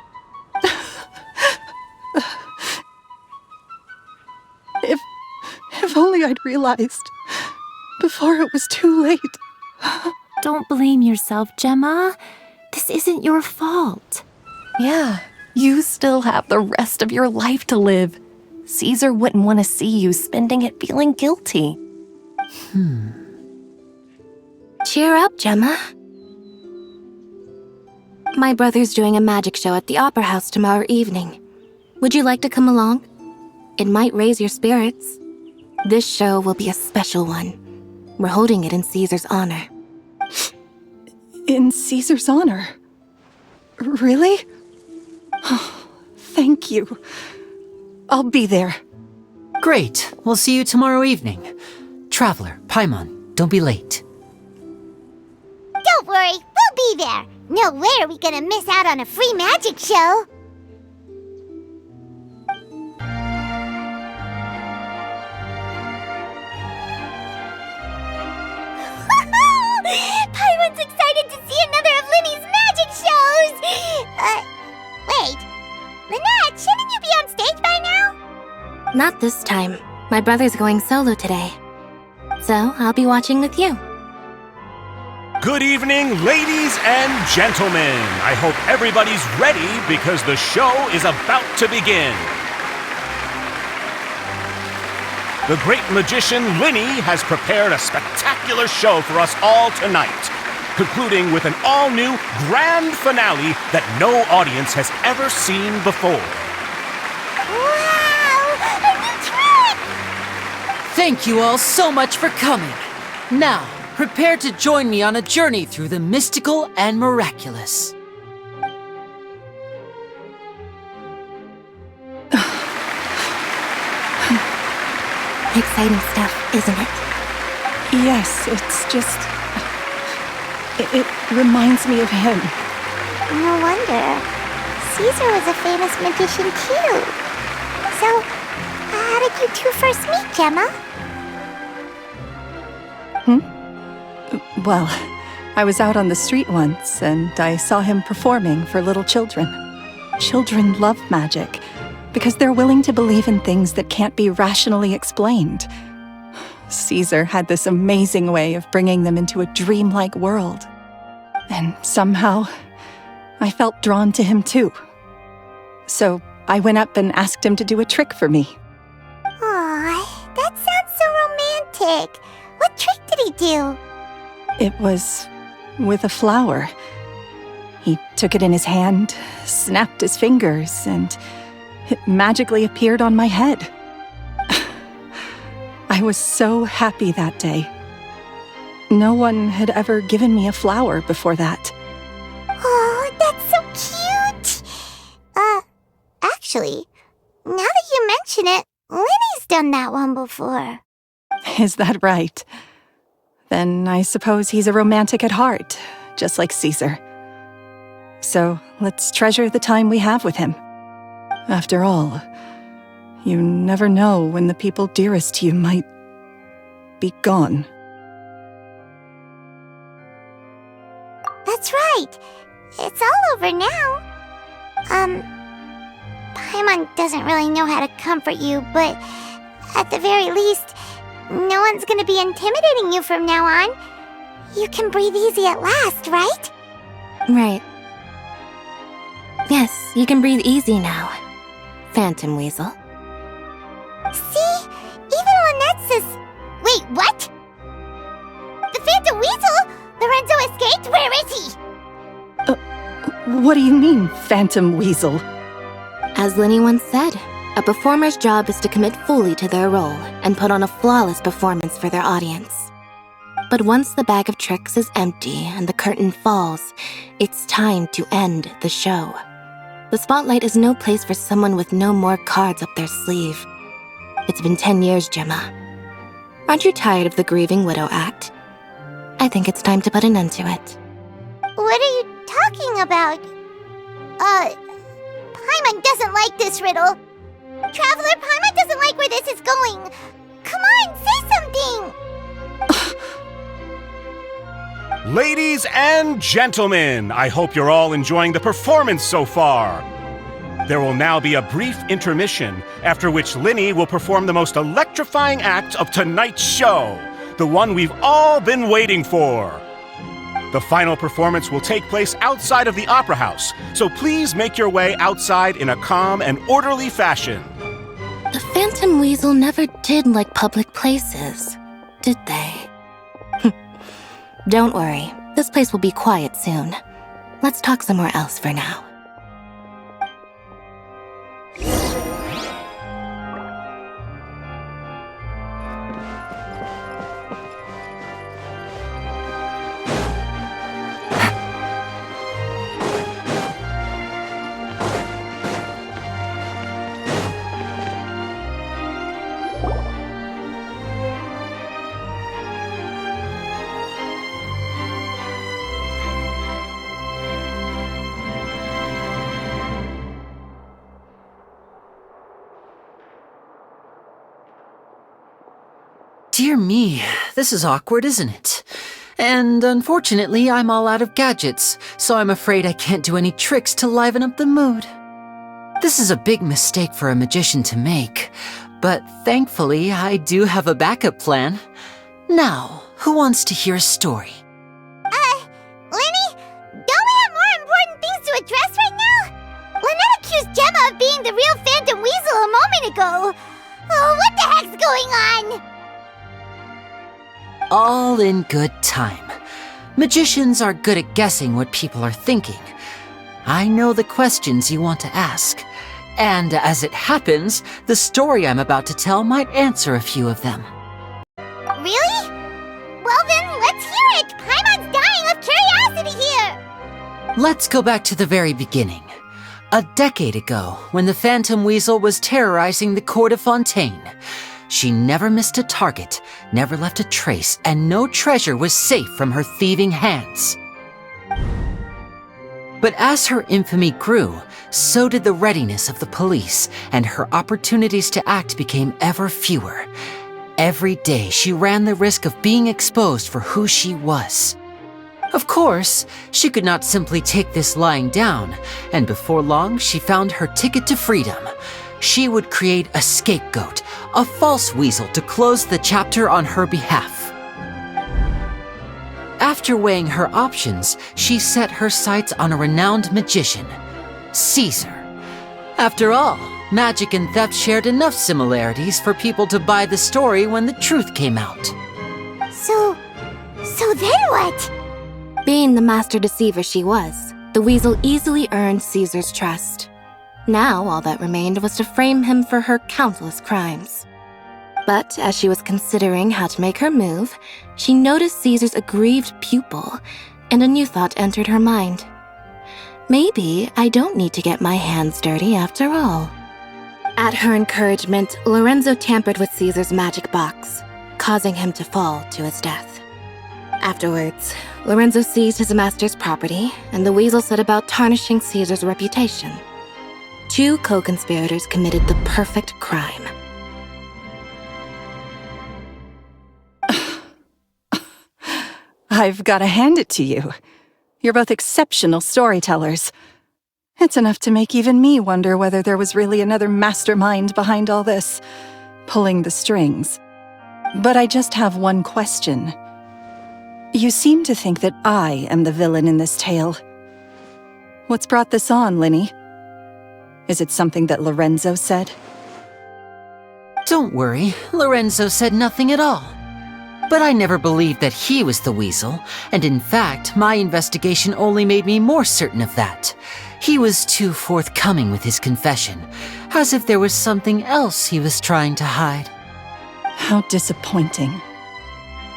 If only I'd realized before it was too late. Don't blame yourself, Gemma. This isn't your fault. Yeah, you still have the rest of your life to live. Caesar wouldn't want to see you spending it feeling guilty. Cheer up, Gemma. My brother's doing a magic show at the Opera House tomorrow evening. Would you like to come along? It might raise your spirits. This show will be a special one. We're holding it in Caesar's honor. In Caesar's honor? Really? Oh, thank you. I'll be there. Great. We'll see you tomorrow evening. Traveler, Paimon, don't be late. Don't worry, we'll be there. No way are we gonna miss out on a free magic show. Paimon's excited to see another of LYNEY's magic shows! Wait. Lynette, shouldn't you be on stage by now? Not this time. My brother's going solo today. So I'll be watching with you. Good evening, ladies and gentlemen. I hope everybody's ready because the show is about to begin. The great magician LYNEY has prepared a spectacular show for us all tonight, concluding with an all-new grand finale that no audience has ever seen before. Wow! A new trick! Thank you all so much for coming. Now, prepare to join me on a journey through the mystical and miraculous. Exciting stuff, isn't it? Yes, it's just... It reminds me of him. No wonder. Caesar was a famous magician too. So, how did you two first meet, Gemma? Well, I was out on the street once, and I saw him performing for little children. Children love magic, because they're willing to believe in things that can't be rationally explained. Caesar had this amazing way of bringing them into a dreamlike world. And somehow, I felt drawn to him too. So I went up and asked him to do a trick for me. Aw, that sounds so romantic. What trick did he do? It was with a flower. He took it in his hand, snapped his fingers, and it magically appeared on my head. I was so happy that day. No one had ever given me a flower before that. Oh, that's so cute! Actually, now that you mention it, LYNEY's done that one before. Is that right? Then I suppose he's a romantic at heart, just like Caesar. So let's treasure the time we have with him. After all, you never know when the people dearest to you might be gone. That's right. It's all over now. Paimon doesn't really know how to comfort you, but at the very least, no one's gonna be intimidating you from now on. You can breathe easy at last, right? Right. Yes, you can breathe easy now. Phantom Weasel. See? Even Lynette says... Wait, what? The Phantom Weasel? Lorenzo escaped? Where is he? What do you mean, Phantom Weasel? As LYNEY once said, a performer's job is to commit fully to their role and put on a flawless performance for their audience. But once the bag of tricks is empty and the curtain falls, it's time to end the show. The spotlight is no place for someone with no more cards up their sleeve. It's been 10 years, Gemma. Aren't you tired of the grieving widow act? I think it's time to put an end to it. What are you talking about? Paimon doesn't like this riddle. Traveler, Paimon doesn't like where this is going. Come on, say something! Ladies and gentlemen, I hope you're all enjoying the performance so far. There will now be a brief intermission, after which LYNEY will perform the most electrifying act of tonight's show, the one we've all been waiting for. The final performance will take place outside of the Opera House, so please make your way outside in a calm and orderly fashion. The Phantom Weasel never did like public places, did they? Don't worry, this place will be quiet soon. Let's talk somewhere else for now. Dear me, this is awkward, isn't it? And unfortunately, I'm all out of gadgets, so I'm afraid I can't do any tricks to liven up the mood. This is a big mistake for a magician to make, but thankfully, I do have a backup plan. Now, who wants to hear a story? LYNEY? Don't we have more important things to address right now? Lynette accused Gemma of being the real Phantom Weasel a moment ago. Oh, what the heck's going on? All in good time. Magicians are good at guessing what people are thinking. I know the questions you want to ask. And as it happens, the story I'm about to tell might answer a few of them. Really? Well then, let's hear it! Paimon's dying of curiosity here! Let's go back to the very beginning. A decade ago, when the Phantom Weasel was terrorizing the court of Fontaine. She never missed a target, never left a trace, and no treasure was safe from her thieving hands. But as her infamy grew, so did the readiness of the police, and her opportunities to act became ever fewer. Every day she ran the risk of being exposed for who she was. Of course, she could not simply take this lying down, and before long she found her ticket to freedom. She would create a scapegoat, a false weasel to close the chapter on her behalf. After weighing her options, she set her sights on a renowned magician, Caesar. After all, magic and theft shared enough similarities for people to buy the story when the truth came out. So then what? Being the master deceiver she was, the weasel easily earned Caesar's trust. Now, all that remained was to frame him for her countless crimes. But as she was considering how to make her move, she noticed Caesar's aggrieved pupil, and a new thought entered her mind. Maybe I don't need to get my hands dirty after all. At her encouragement, Lorenzo tampered with Caesar's magic box, causing him to fall to his death. Afterwards, Lorenzo seized his master's property, and the weasel set about tarnishing Caesar's reputation. Two co-conspirators committed the perfect crime. I've got to hand it to you. You're both exceptional storytellers. It's enough to make even me wonder whether there was really another mastermind behind all this, pulling the strings. But I just have one question. You seem to think that I am the villain in this tale. What's brought this on, LYNEY? Is it something that Lorenzo said? Don't worry, Lorenzo said nothing at all. But I never believed that he was the weasel, and in fact, my investigation only made me more certain of that. He was too forthcoming with his confession, as if there was something else he was trying to hide. How disappointing.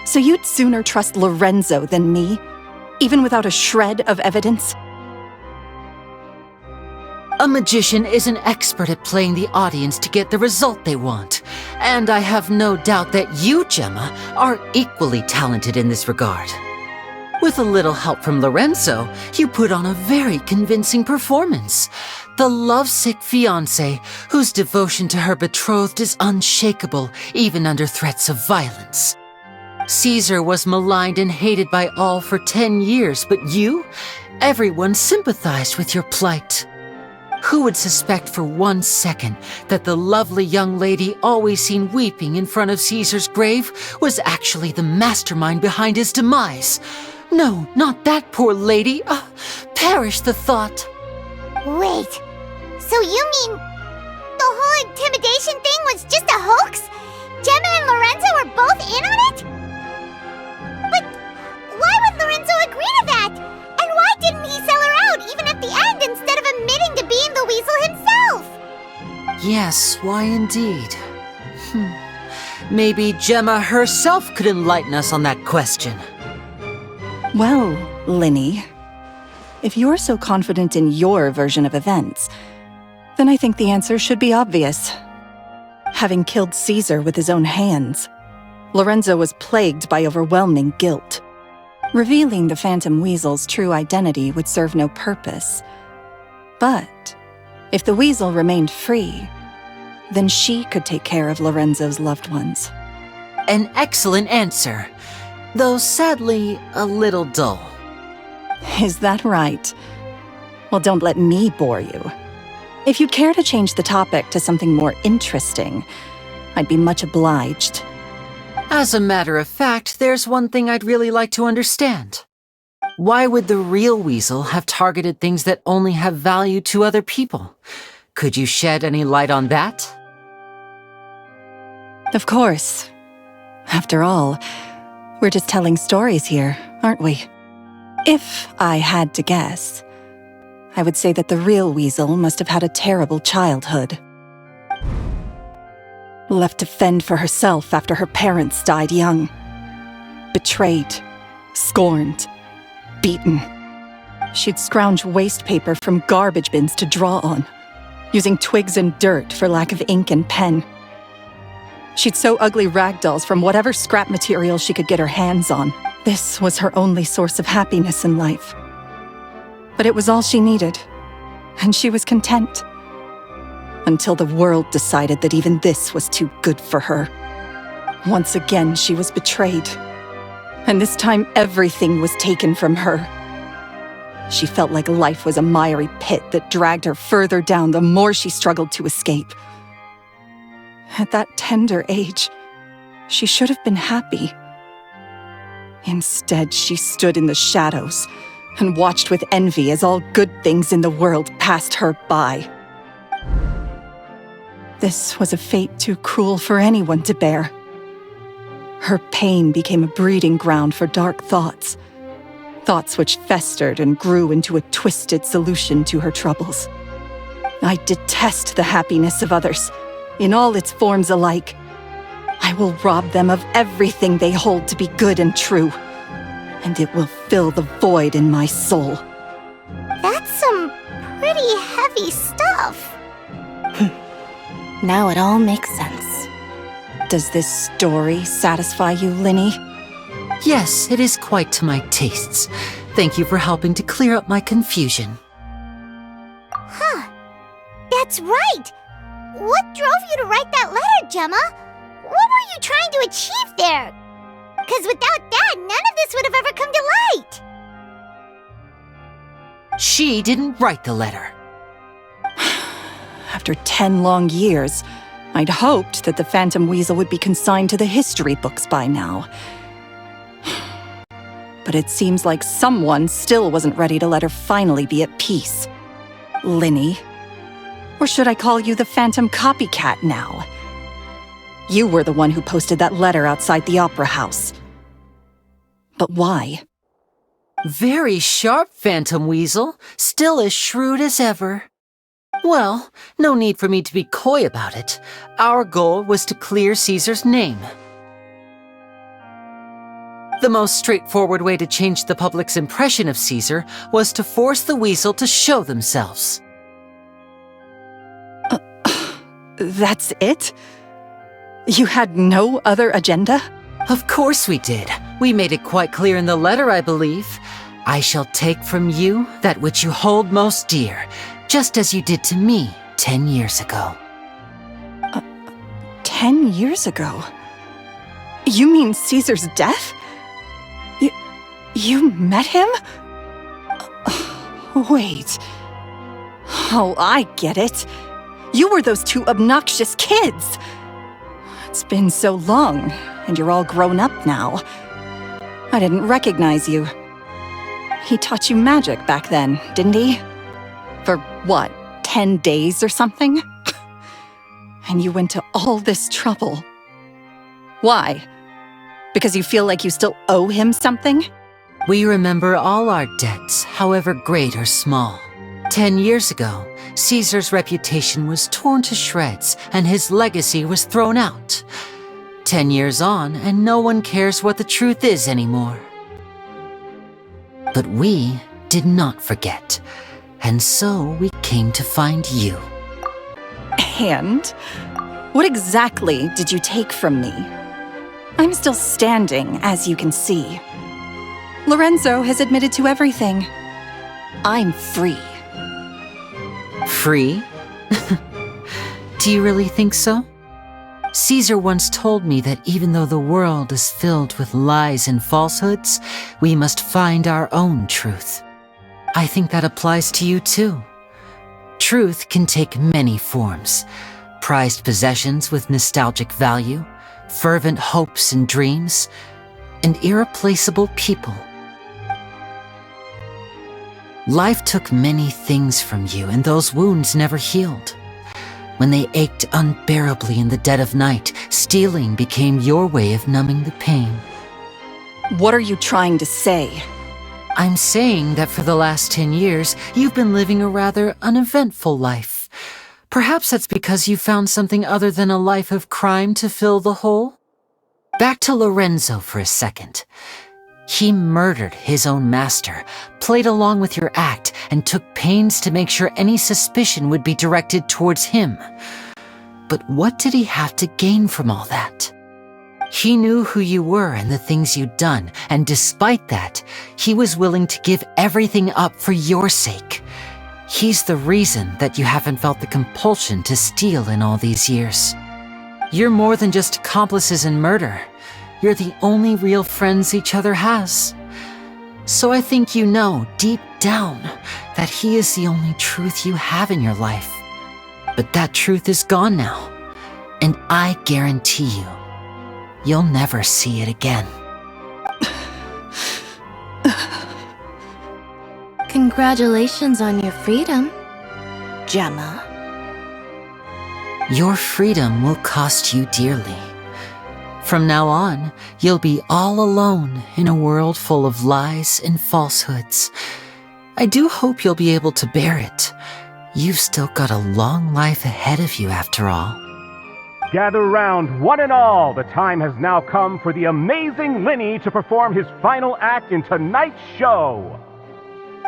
So you'd sooner trust Lorenzo than me, even without a shred of evidence? A magician is an expert at playing the audience to get the result they want, and I have no doubt that you, Gemma, are equally talented in this regard. With a little help from Lorenzo, you put on a very convincing performance. The lovesick fiancé, whose devotion to her betrothed is unshakable, even under threats of violence. Caesar was maligned and hated by all for 10 years, but you? Everyone sympathized with your plight. Who would suspect for 1 second that the lovely young lady always seen weeping in front of Caesar's grave was actually the mastermind behind his demise? No, not that poor lady. Perish the thought. Wait, so you mean the whole intimidation thing was just a hoax? Gemma and Lorenzo were both in on it? But why would Lorenzo agree to that? And why didn't he sell her out even at the end instead of admitting to being the weasel himself? Yes, why indeed? Maybe Gemma herself could enlighten us on that question. Well, LYNEY, if you're so confident in your version of events, then I think the answer should be obvious. Having killed Caesar with his own hands, Lorenzo was plagued by overwhelming guilt. Revealing the Phantom Weasel's true identity would serve no purpose. But if the Weasel remained free, then she could take care of Lorenzo's loved ones. An excellent answer, though sadly a little dull. Is that right? Well, don't let me bore you. If you'd care to change the topic to something more interesting, I'd be much obliged. As a matter of fact, there's one thing I'd really like to understand. Why would the real weasel have targeted things that only have value to other people? Could you shed any light on that? Of course. After all, we're just telling stories here, aren't we? If I had to guess, I would say that the real weasel must have had a terrible childhood. Left to fend for herself after her parents died young. Betrayed, scorned, beaten. She'd scrounge waste paper from garbage bins to draw on, using twigs and dirt for lack of ink and pen. She'd sew ugly rag dolls from whatever scrap material she could get her hands on. This was her only source of happiness in life. But it was all she needed, and she was content. Until the world decided that even this was too good for her. Once again, she was betrayed. And this time, everything was taken from her. She felt like life was a miry pit that dragged her further down the more she struggled to escape. At that tender age, she should have been happy. Instead, she stood in the shadows and watched with envy as all good things in the world passed her by. This was a fate too cruel for anyone to bear. Her pain became a breeding ground for dark thoughts. Thoughts which festered and grew into a twisted solution to her troubles. I detest the happiness of others, in all its forms alike. I will rob them of everything they hold to be good and true, and it will fill the void in my soul. That's some pretty heavy stuff. Now it all makes sense. Does this story satisfy you, LYNEY? Yes, it is quite to my tastes. Thank you for helping to clear up my confusion. Huh. That's right. What drove you to write that letter, Gemma? What were you trying to achieve there? Because without that, none of this would have ever come to light. She didn't write the letter. After 10 long years, I'd hoped that the Phantom Weasel would be consigned to the history books by now. But it seems like someone still wasn't ready to let her finally be at peace. LYNEY, Or should I call you the Phantom Copycat now? You were the one who posted that letter outside the Opera House. But why? Very sharp, Phantom Weasel. Still as shrewd as ever. Well, no need for me to be coy about it. Our goal was to clear Caesar's name. The most straightforward way to change the public's impression of Caesar was to force the Weasel to show themselves. That's it? You had no other agenda? Of course we did. We made it quite clear in the letter, I believe. I shall take from you that which you hold most dear, just as you did to me 10 years ago. 10 years ago? You mean Caesar's death? You met him? Wait. Oh, I get it. You were those two obnoxious kids. It's been so long, and you're all grown up now. I didn't recognize you. He taught you magic back then, didn't he? For what, 10 days or something? And you went to all this trouble. Why? Because you feel like you still owe him something? We remember all our debts, however great or small. 10 years ago, Caesar's reputation was torn to shreds and his legacy was thrown out. 10 years on, and no one cares what the truth is anymore. But we did not forget, and so we came to find you. And? What exactly did you take from me? I'm still standing, as you can see. Lorenzo has admitted to everything. I'm free. Free? Do you really think so? Caesar once told me that even though the world is filled with lies and falsehoods, we must find our own truth. I think that applies to you too. Truth can take many forms. Prized possessions with nostalgic value, fervent hopes and dreams, and irreplaceable people. Life took many things from you, and those wounds never healed. When they ached unbearably in the dead of night, stealing became your way of numbing the pain. What are you trying to say? I'm saying that for the last 10 years, you've been living a rather uneventful life. Perhaps that's because you found something other than a life of crime to fill the hole? Back to Lorenzo for a second. He murdered his own master, played along with your act, and took pains to make sure any suspicion would be directed towards him. But what did he have to gain from all that? He knew who you were and the things you'd done, and despite that, he was willing to give everything up for your sake. He's the reason that you haven't felt the compulsion to steal in all these years. You're more than just accomplices in murder. You're the only real friends each other has. So I think you know, deep down, that he is the only truth you have in your life. But that truth is gone now, and I guarantee you, you'll never see it again. Congratulations on your freedom, Gemma. Your freedom will cost you dearly. From now on, you'll be all alone in a world full of lies and falsehoods. I do hope you'll be able to bear it. You've still got a long life ahead of you after all. Gather round, one and all. The time has now come for the amazing LYNEY to perform his final act in tonight's show.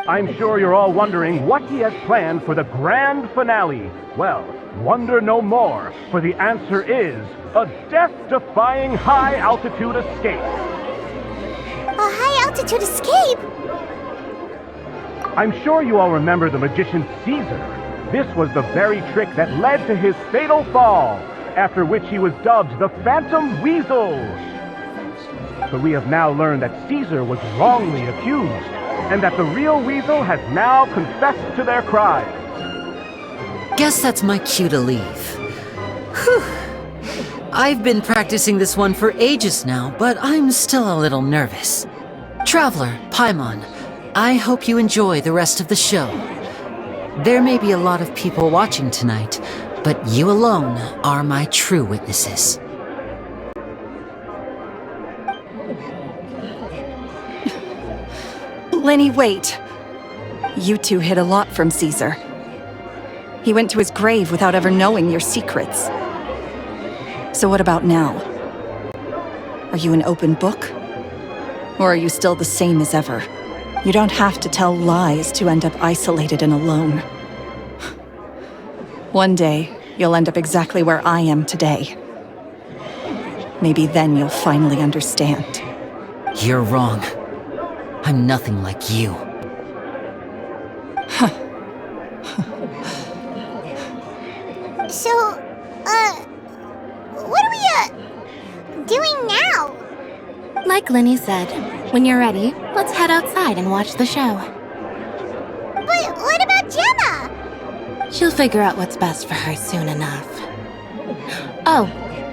I'm sure you're all wondering what he has planned for the grand finale. Well, wonder no more, for the answer is a death-defying high-altitude escape. A high-altitude escape? I'm sure you all remember the magician Caesar. This was the very trick that led to his fatal fall, after which he was dubbed the Phantom Weasel. But we have now learned that Caesar was wrongly accused, and that the real Weasel has now confessed to their crimes. Guess that's my cue to leave. Whew. I've been practicing this one for ages now, but I'm still a little nervous. Traveler, Paimon, I hope you enjoy the rest of the show. There may be a lot of people watching tonight, but you alone are my true witnesses. Lyney, wait. You two hid a lot from Caesar. He went to his grave without ever knowing your secrets. So what about now? Are you an open book? Or are you still the same as ever? You don't have to tell lies to end up isolated and alone. One day, you'll end up exactly where I am today. Maybe then you'll finally understand. You're wrong. I'm nothing like you. So, what are we, doing now? Like Lyney said, when you're ready, let's head outside and watch the show. But what about Gemma? She'll figure out what's best for her soon enough. Oh,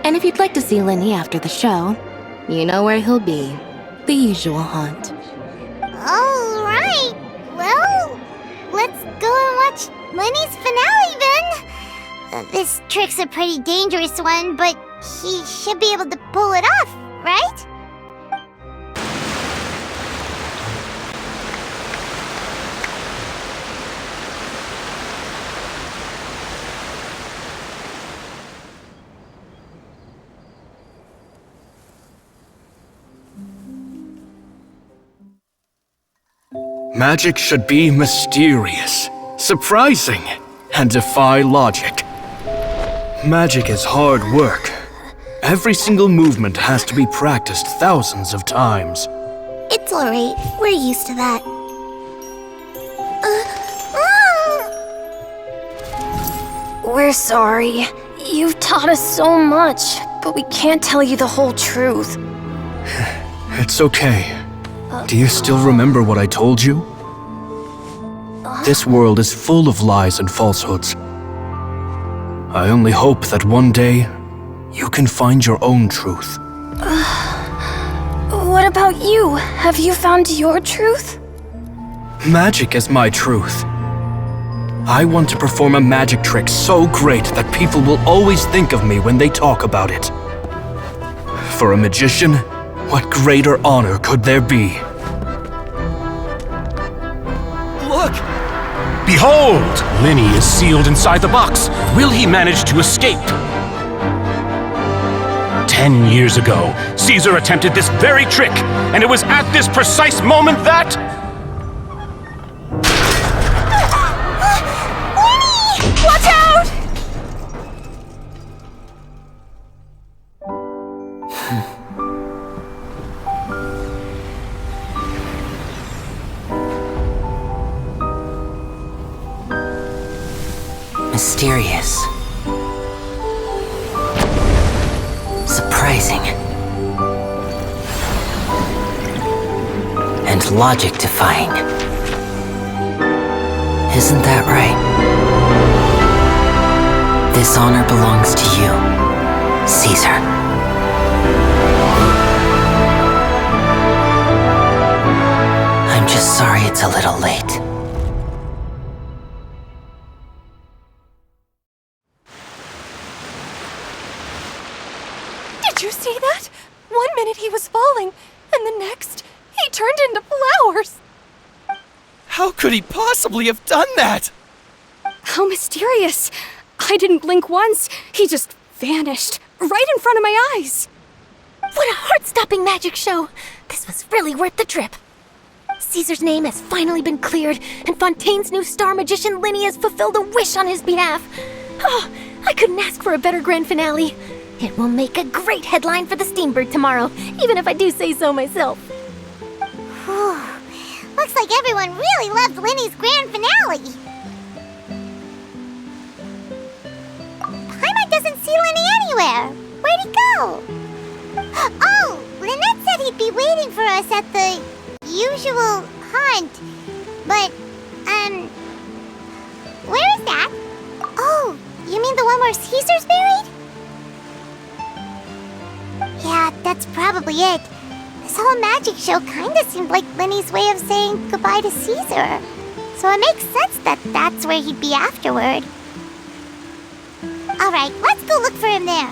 and if you'd like to see Lyney after the show, you know where he'll be. The usual haunt. Alright, well, let's go and watch Lenny's finale then. This trick's a pretty dangerous one, but he should be able to pull it off, right? Magic should be mysterious, surprising, and defy logic. Magic is hard work. Every single movement has to be practiced thousands of times. It's alright, we're used to that. We're sorry. You've taught us so much, but we can't tell you the whole truth. It's okay. Do you still remember what I told you? This world is full of lies and falsehoods. I only hope that one day, you can find your own truth. What about you? Have you found your truth? Magic is my truth. I want to perform a magic trick so great that people will always think of me when they talk about it. For a magician, what greater honor could there be? Look! Behold! Lyney is sealed inside the box. Will he manage to escape? 10 years ago, Caesar attempted this very trick, and it was at this precise moment that... Watch out! Mysterious. Surprising. And logic-defying. Isn't that right? This honor belongs to you, Caesar. I'm just sorry it's a little late. Did you see that? 1 minute he was falling, and the next, he turned into flowers. How could he possibly have done that? How mysterious. I didn't blink once. He just vanished, right in front of my eyes. What a heart-stopping magic show! This was really worth the trip. Caesar's name has finally been cleared, and Fontaine's new star magician Lyney has fulfilled a wish on his behalf. Oh, I couldn't ask for a better grand finale. It will make a great headline for the Steambird tomorrow, even if I do say so myself. Looks like everyone really loved Lenny's grand finale. Paimon doesn't see Lenny anywhere. Where'd he go? Oh, Lynette said he'd be waiting for us at the usual haunt. But, where is that? Oh, you mean the one where Caesar's buried? Yeah, that's probably it. This whole magic show kinda seemed like Lenny's way of saying goodbye to Caesar. So so it makes sense that that's where he'd be afterward. Alright, let's go look for him there.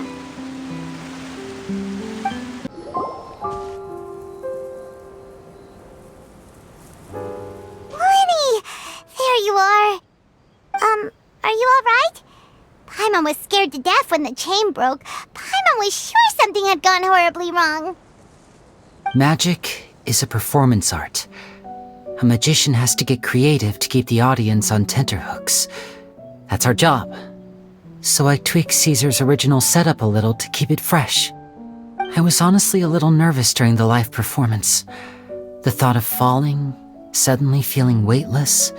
LYNEY! There you are. Are you alright? Paimon was scared to death when the chain broke. Paimon was sure something had gone horribly wrong. Magic is a performance art. A magician has to get creative to keep the audience on tenterhooks. That's our job. So I tweaked Caesar's original setup a little to keep it fresh. I was honestly a little nervous during the live performance. The thought of falling, suddenly feeling weightless,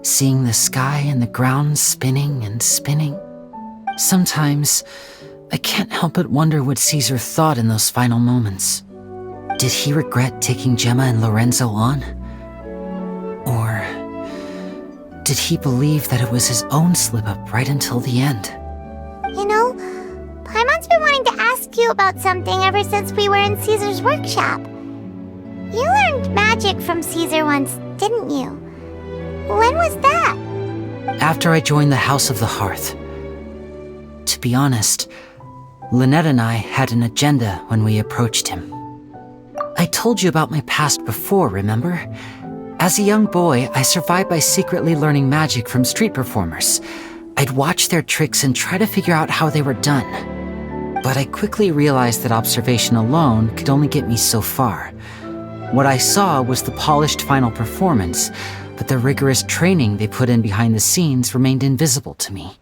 seeing the sky and the ground spinning and spinning. Sometimes, I can't help but wonder what Caesar thought in those final moments. Did he regret taking Gemma and Lorenzo on? Or did he believe that it was his own slip-up right until the end? You know, Paimon's been wanting to ask you about something ever since we were in Caesar's workshop. You learned magic from Caesar once, didn't you? When was that? After I joined the House of the Hearth. To be honest, Lynette and I had an agenda when we approached him. I told you about my past before, remember? As a young boy, I survived by secretly learning magic from street performers. I'd watch their tricks and try to figure out how they were done. But I quickly realized that observation alone could only get me so far. What I saw was the polished final performance, but the rigorous training they put in behind the scenes remained invisible to me.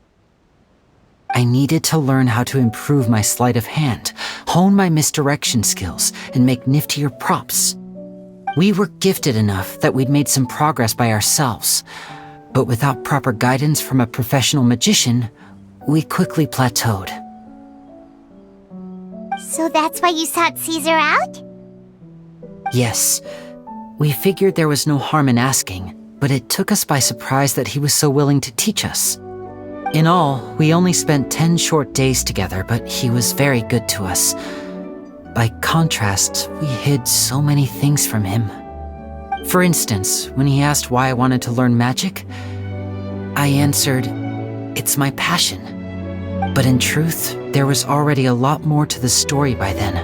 I needed to learn how to improve my sleight of hand, hone my misdirection skills, and make niftier props. We were gifted enough that we'd made some progress by ourselves, but without proper guidance from a professional magician, we quickly plateaued. So that's why you sought Caesar out? Yes, we figured there was no harm in asking, but it took us by surprise that he was so willing to teach us. In all, we only spent 10 short days together, but he was very good to us. By contrast, we hid so many things from him. For instance, when he asked why I wanted to learn magic, I answered, "It's my passion." But in truth, there was already a lot more to the story by then.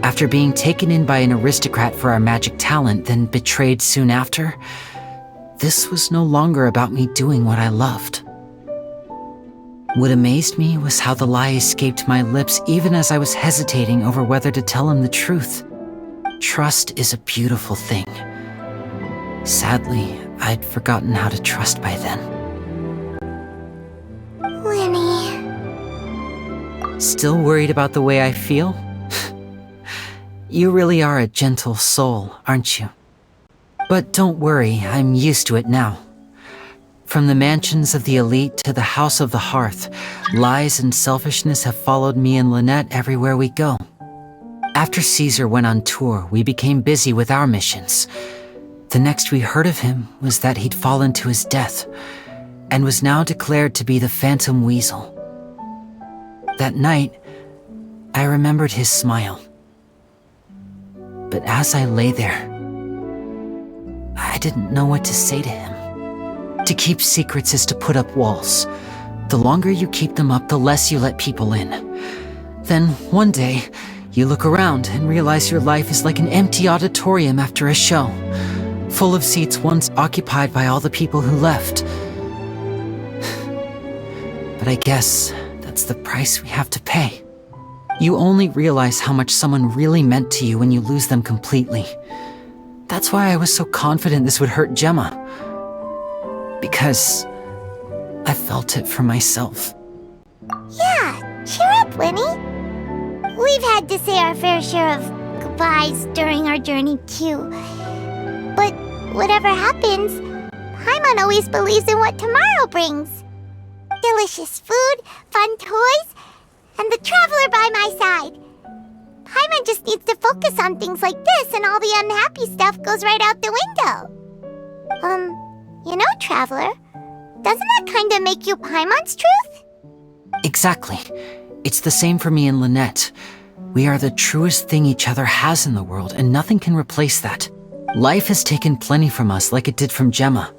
After being taken in by an aristocrat for our magic talent, then betrayed soon after, this was no longer about me doing what I loved. What amazed me was how the lie escaped my lips even as I was hesitating over whether to tell him the truth. Trust is a beautiful thing. Sadly, I'd forgotten how to trust by then. LYNEY. Still worried about the way I feel? You really are a gentle soul, aren't you? But don't worry, I'm used to it now. From the mansions of the elite to the House of the Hearth, lies and selfishness have followed me and Lynette everywhere we go. After Caesar went on tour, we became busy with our missions. The next we heard of him was that he'd fallen to his death, and was now declared to be the Phantom Weasel. That night, I remembered his smile. But as I lay there, I didn't know what to say to him. To keep secrets is to put up walls. The longer you keep them up, the less you let people in. Then, one day, you look around and realize your life is like an empty auditorium after a show, full of seats once occupied by all the people who left. But I guess that's the price we have to pay. You only realize how much someone really meant to you when you lose them completely. That's why I was so confident this would hurt Gemma. Because I felt it for myself. Yeah, cheer up, LYNEY. We've had to say our fair share of goodbyes during our journey, too. But whatever happens, Paimon always believes in what tomorrow brings. Delicious food, fun toys, and the traveler by my side. Paimon just needs to focus on things like this, and all the unhappy stuff goes right out the window. You know, Traveler, doesn't that kinda make you Paimon's truth? Exactly. It's the same for me and Lynette. We are the truest thing each other has in the world, and nothing can replace that. Life has taken plenty from us like it did from Gemma.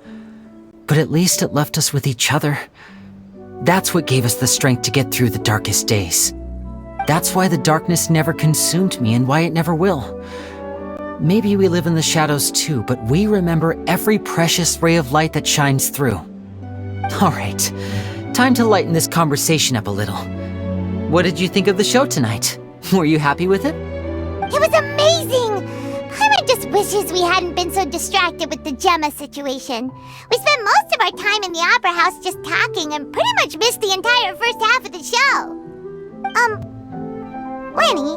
but at least it left us with each other. That's what gave us the strength to get through the darkest days. That's why the darkness never consumed me and why it never will. Maybe we live in the shadows too, but we remember every precious ray of light that shines through. All right, time to lighten this conversation up a little. What did you think of the show tonight? Were you happy with it? It was amazing! Paimon just wishes we hadn't been so distracted with the Gemma situation. We spent most of our time in the Opera House just talking and pretty much missed the entire first half of the show. Lenny,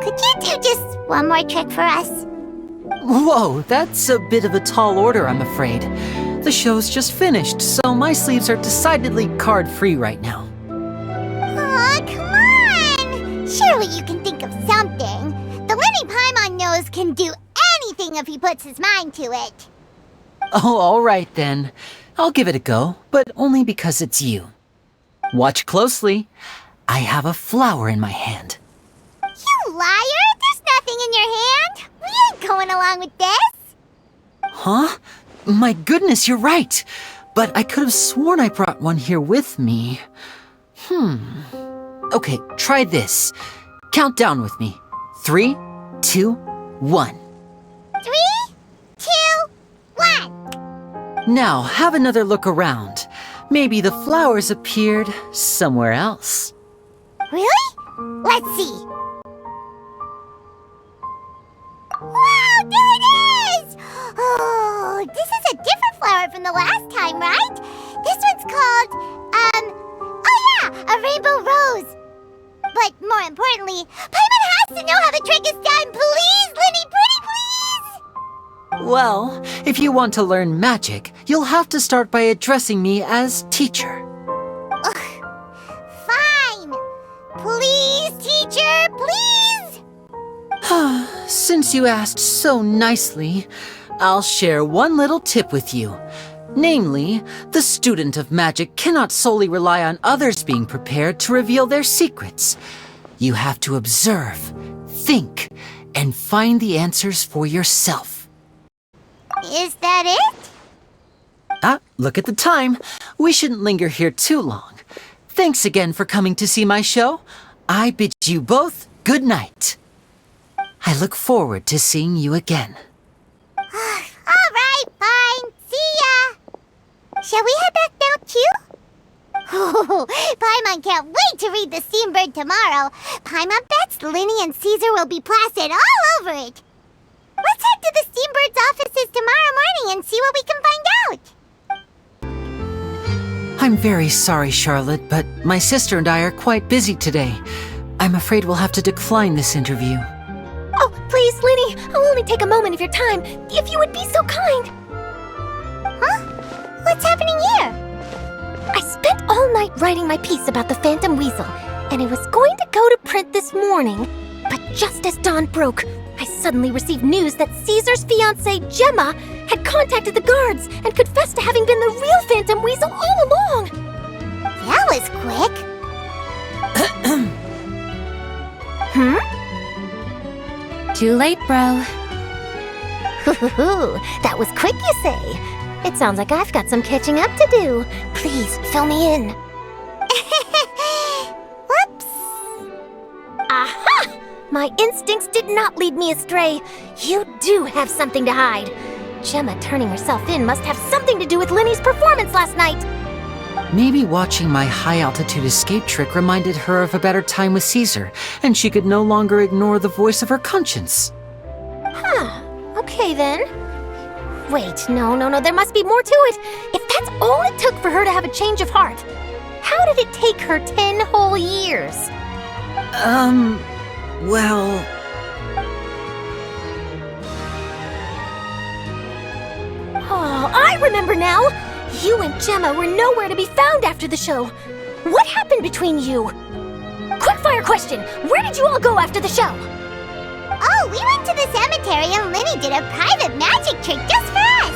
could you do just one more trick for us? Whoa, that's a bit of a tall order, I'm afraid. The show's just finished, so my sleeves are decidedly card-free right now. Aw, come on! Surely you can think of something. The Lenny Paimon knows can do anything if he puts his mind to it. Oh, all right then. I'll give it a go, but only because it's you. Watch closely. I have a flower in my hand. You liar! There's nothing in your hand! We ain't going along with this! Huh? My goodness, you're right! But I could have sworn I brought one here with me. Okay, try this. Count down with me. 3, 2, 1. 3, 2, 1. Now, have another look around. Maybe the flowers appeared somewhere else. Really? Let's see. Wow, there it is! Oh, this is a different flower from the last time, right? This one's called, oh yeah, a rainbow rose. But more importantly, Paimon has to know how the trick is done. Please, Lenny, pretty please! Well, if you want to learn magic, you'll have to start by addressing me as teacher. Fine. Please, teacher, please! Since you asked so nicely, I'll share one little tip with you. Namely, the student of magic cannot solely rely on others being prepared to reveal their secrets. You have to observe, think, and find the answers for yourself. Is that it? Look at the time. We shouldn't linger here too long. Thanks again for coming to see my show. I bid you both good night. I look forward to seeing you again. All right, fine. See ya. Shall we head back now, too? Oh, Paimon can't wait to read The Steambird tomorrow. Paimon bets Linny and Caesar will be plastered all over it. Let's head to the Steambird's offices tomorrow morning and see what we can find out. I'm very sorry, Charlotte, but my sister and I are quite busy today. I'm afraid we'll have to decline this interview. Oh, please, Linny, I'll only take a moment of your time, if you would be so kind. Huh? What's happening here? I spent all night writing my piece about the Phantom Weasel, and it was going to go to print this morning. But just as dawn broke, I suddenly received news that Caesar's fiancée, Gemma, had contacted the guards and confessed to having been the real Phantom Weasel all along. That was quick. Too late, bro. That was quick, you say? It sounds like I've got some catching up to do. Please, fill me in. Whoops. Aha! My instincts did not lead me astray. You do have something to hide. Gemma turning herself in must have something to do with Linny's performance last night. Maybe watching my high-altitude escape trick reminded her of a better time with Caesar, and she could no longer ignore the voice of her conscience. Huh. Okay, then. Wait, no, there must be more to it. If that's all it took for her to have a change of heart, how did it take her 10 whole years? Well... Oh, I remember now! You and Gemma were nowhere to be found after the show. What happened between you? Quickfire question! Where did you all go after the show? Oh, we went to the cemetery and Linny did a private magic trick just for us.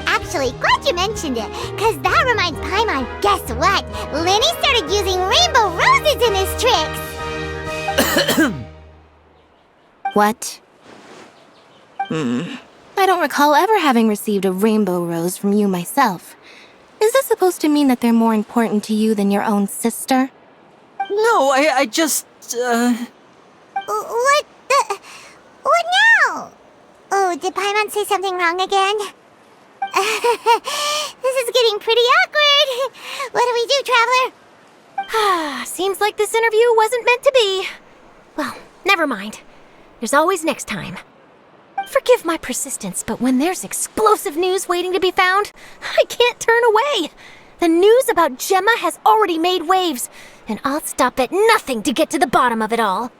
Actually, glad you mentioned it, because that reminds Paimon, guess what? Linny started using rainbow roses in his tricks. What? I I don't recall ever having received a rainbow rose from you myself. Is this supposed to mean that they're more important to you than your own sister? No, I just, What the... What now? Oh, did Paimon say something wrong again? This is getting pretty awkward. What do we do, Traveler? Seems like this interview wasn't meant to be. Well, never mind. There's always next time. Forgive my persistence, but when there's explosive news waiting to be found, I can't turn away. The news about Gemma has already made waves, and I'll stop at nothing to get to the bottom of it all.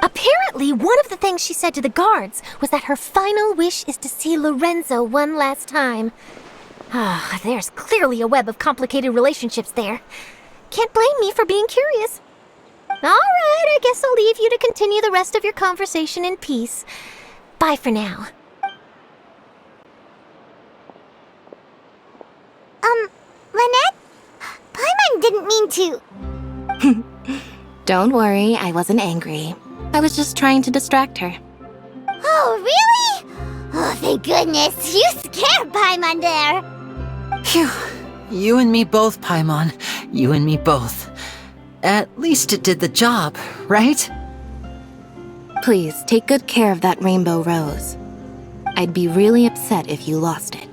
Apparently, one of the things she said to the guards was that her final wish is to see Lorenzo one last time. There's clearly a web of complicated relationships there. Can't blame me for being curious. All right, I guess I'll leave you to continue the rest of your conversation in peace. Bye for now. Lynette? Paimon didn't mean to... Don't worry, I wasn't angry. I was just trying to distract her. Oh, really? Oh, thank goodness. You scared Paimon there. Phew. You and me both, Paimon. You and me both. At least it did the job, right? Please, take good care of that rainbow rose. I'd be really upset if you lost it.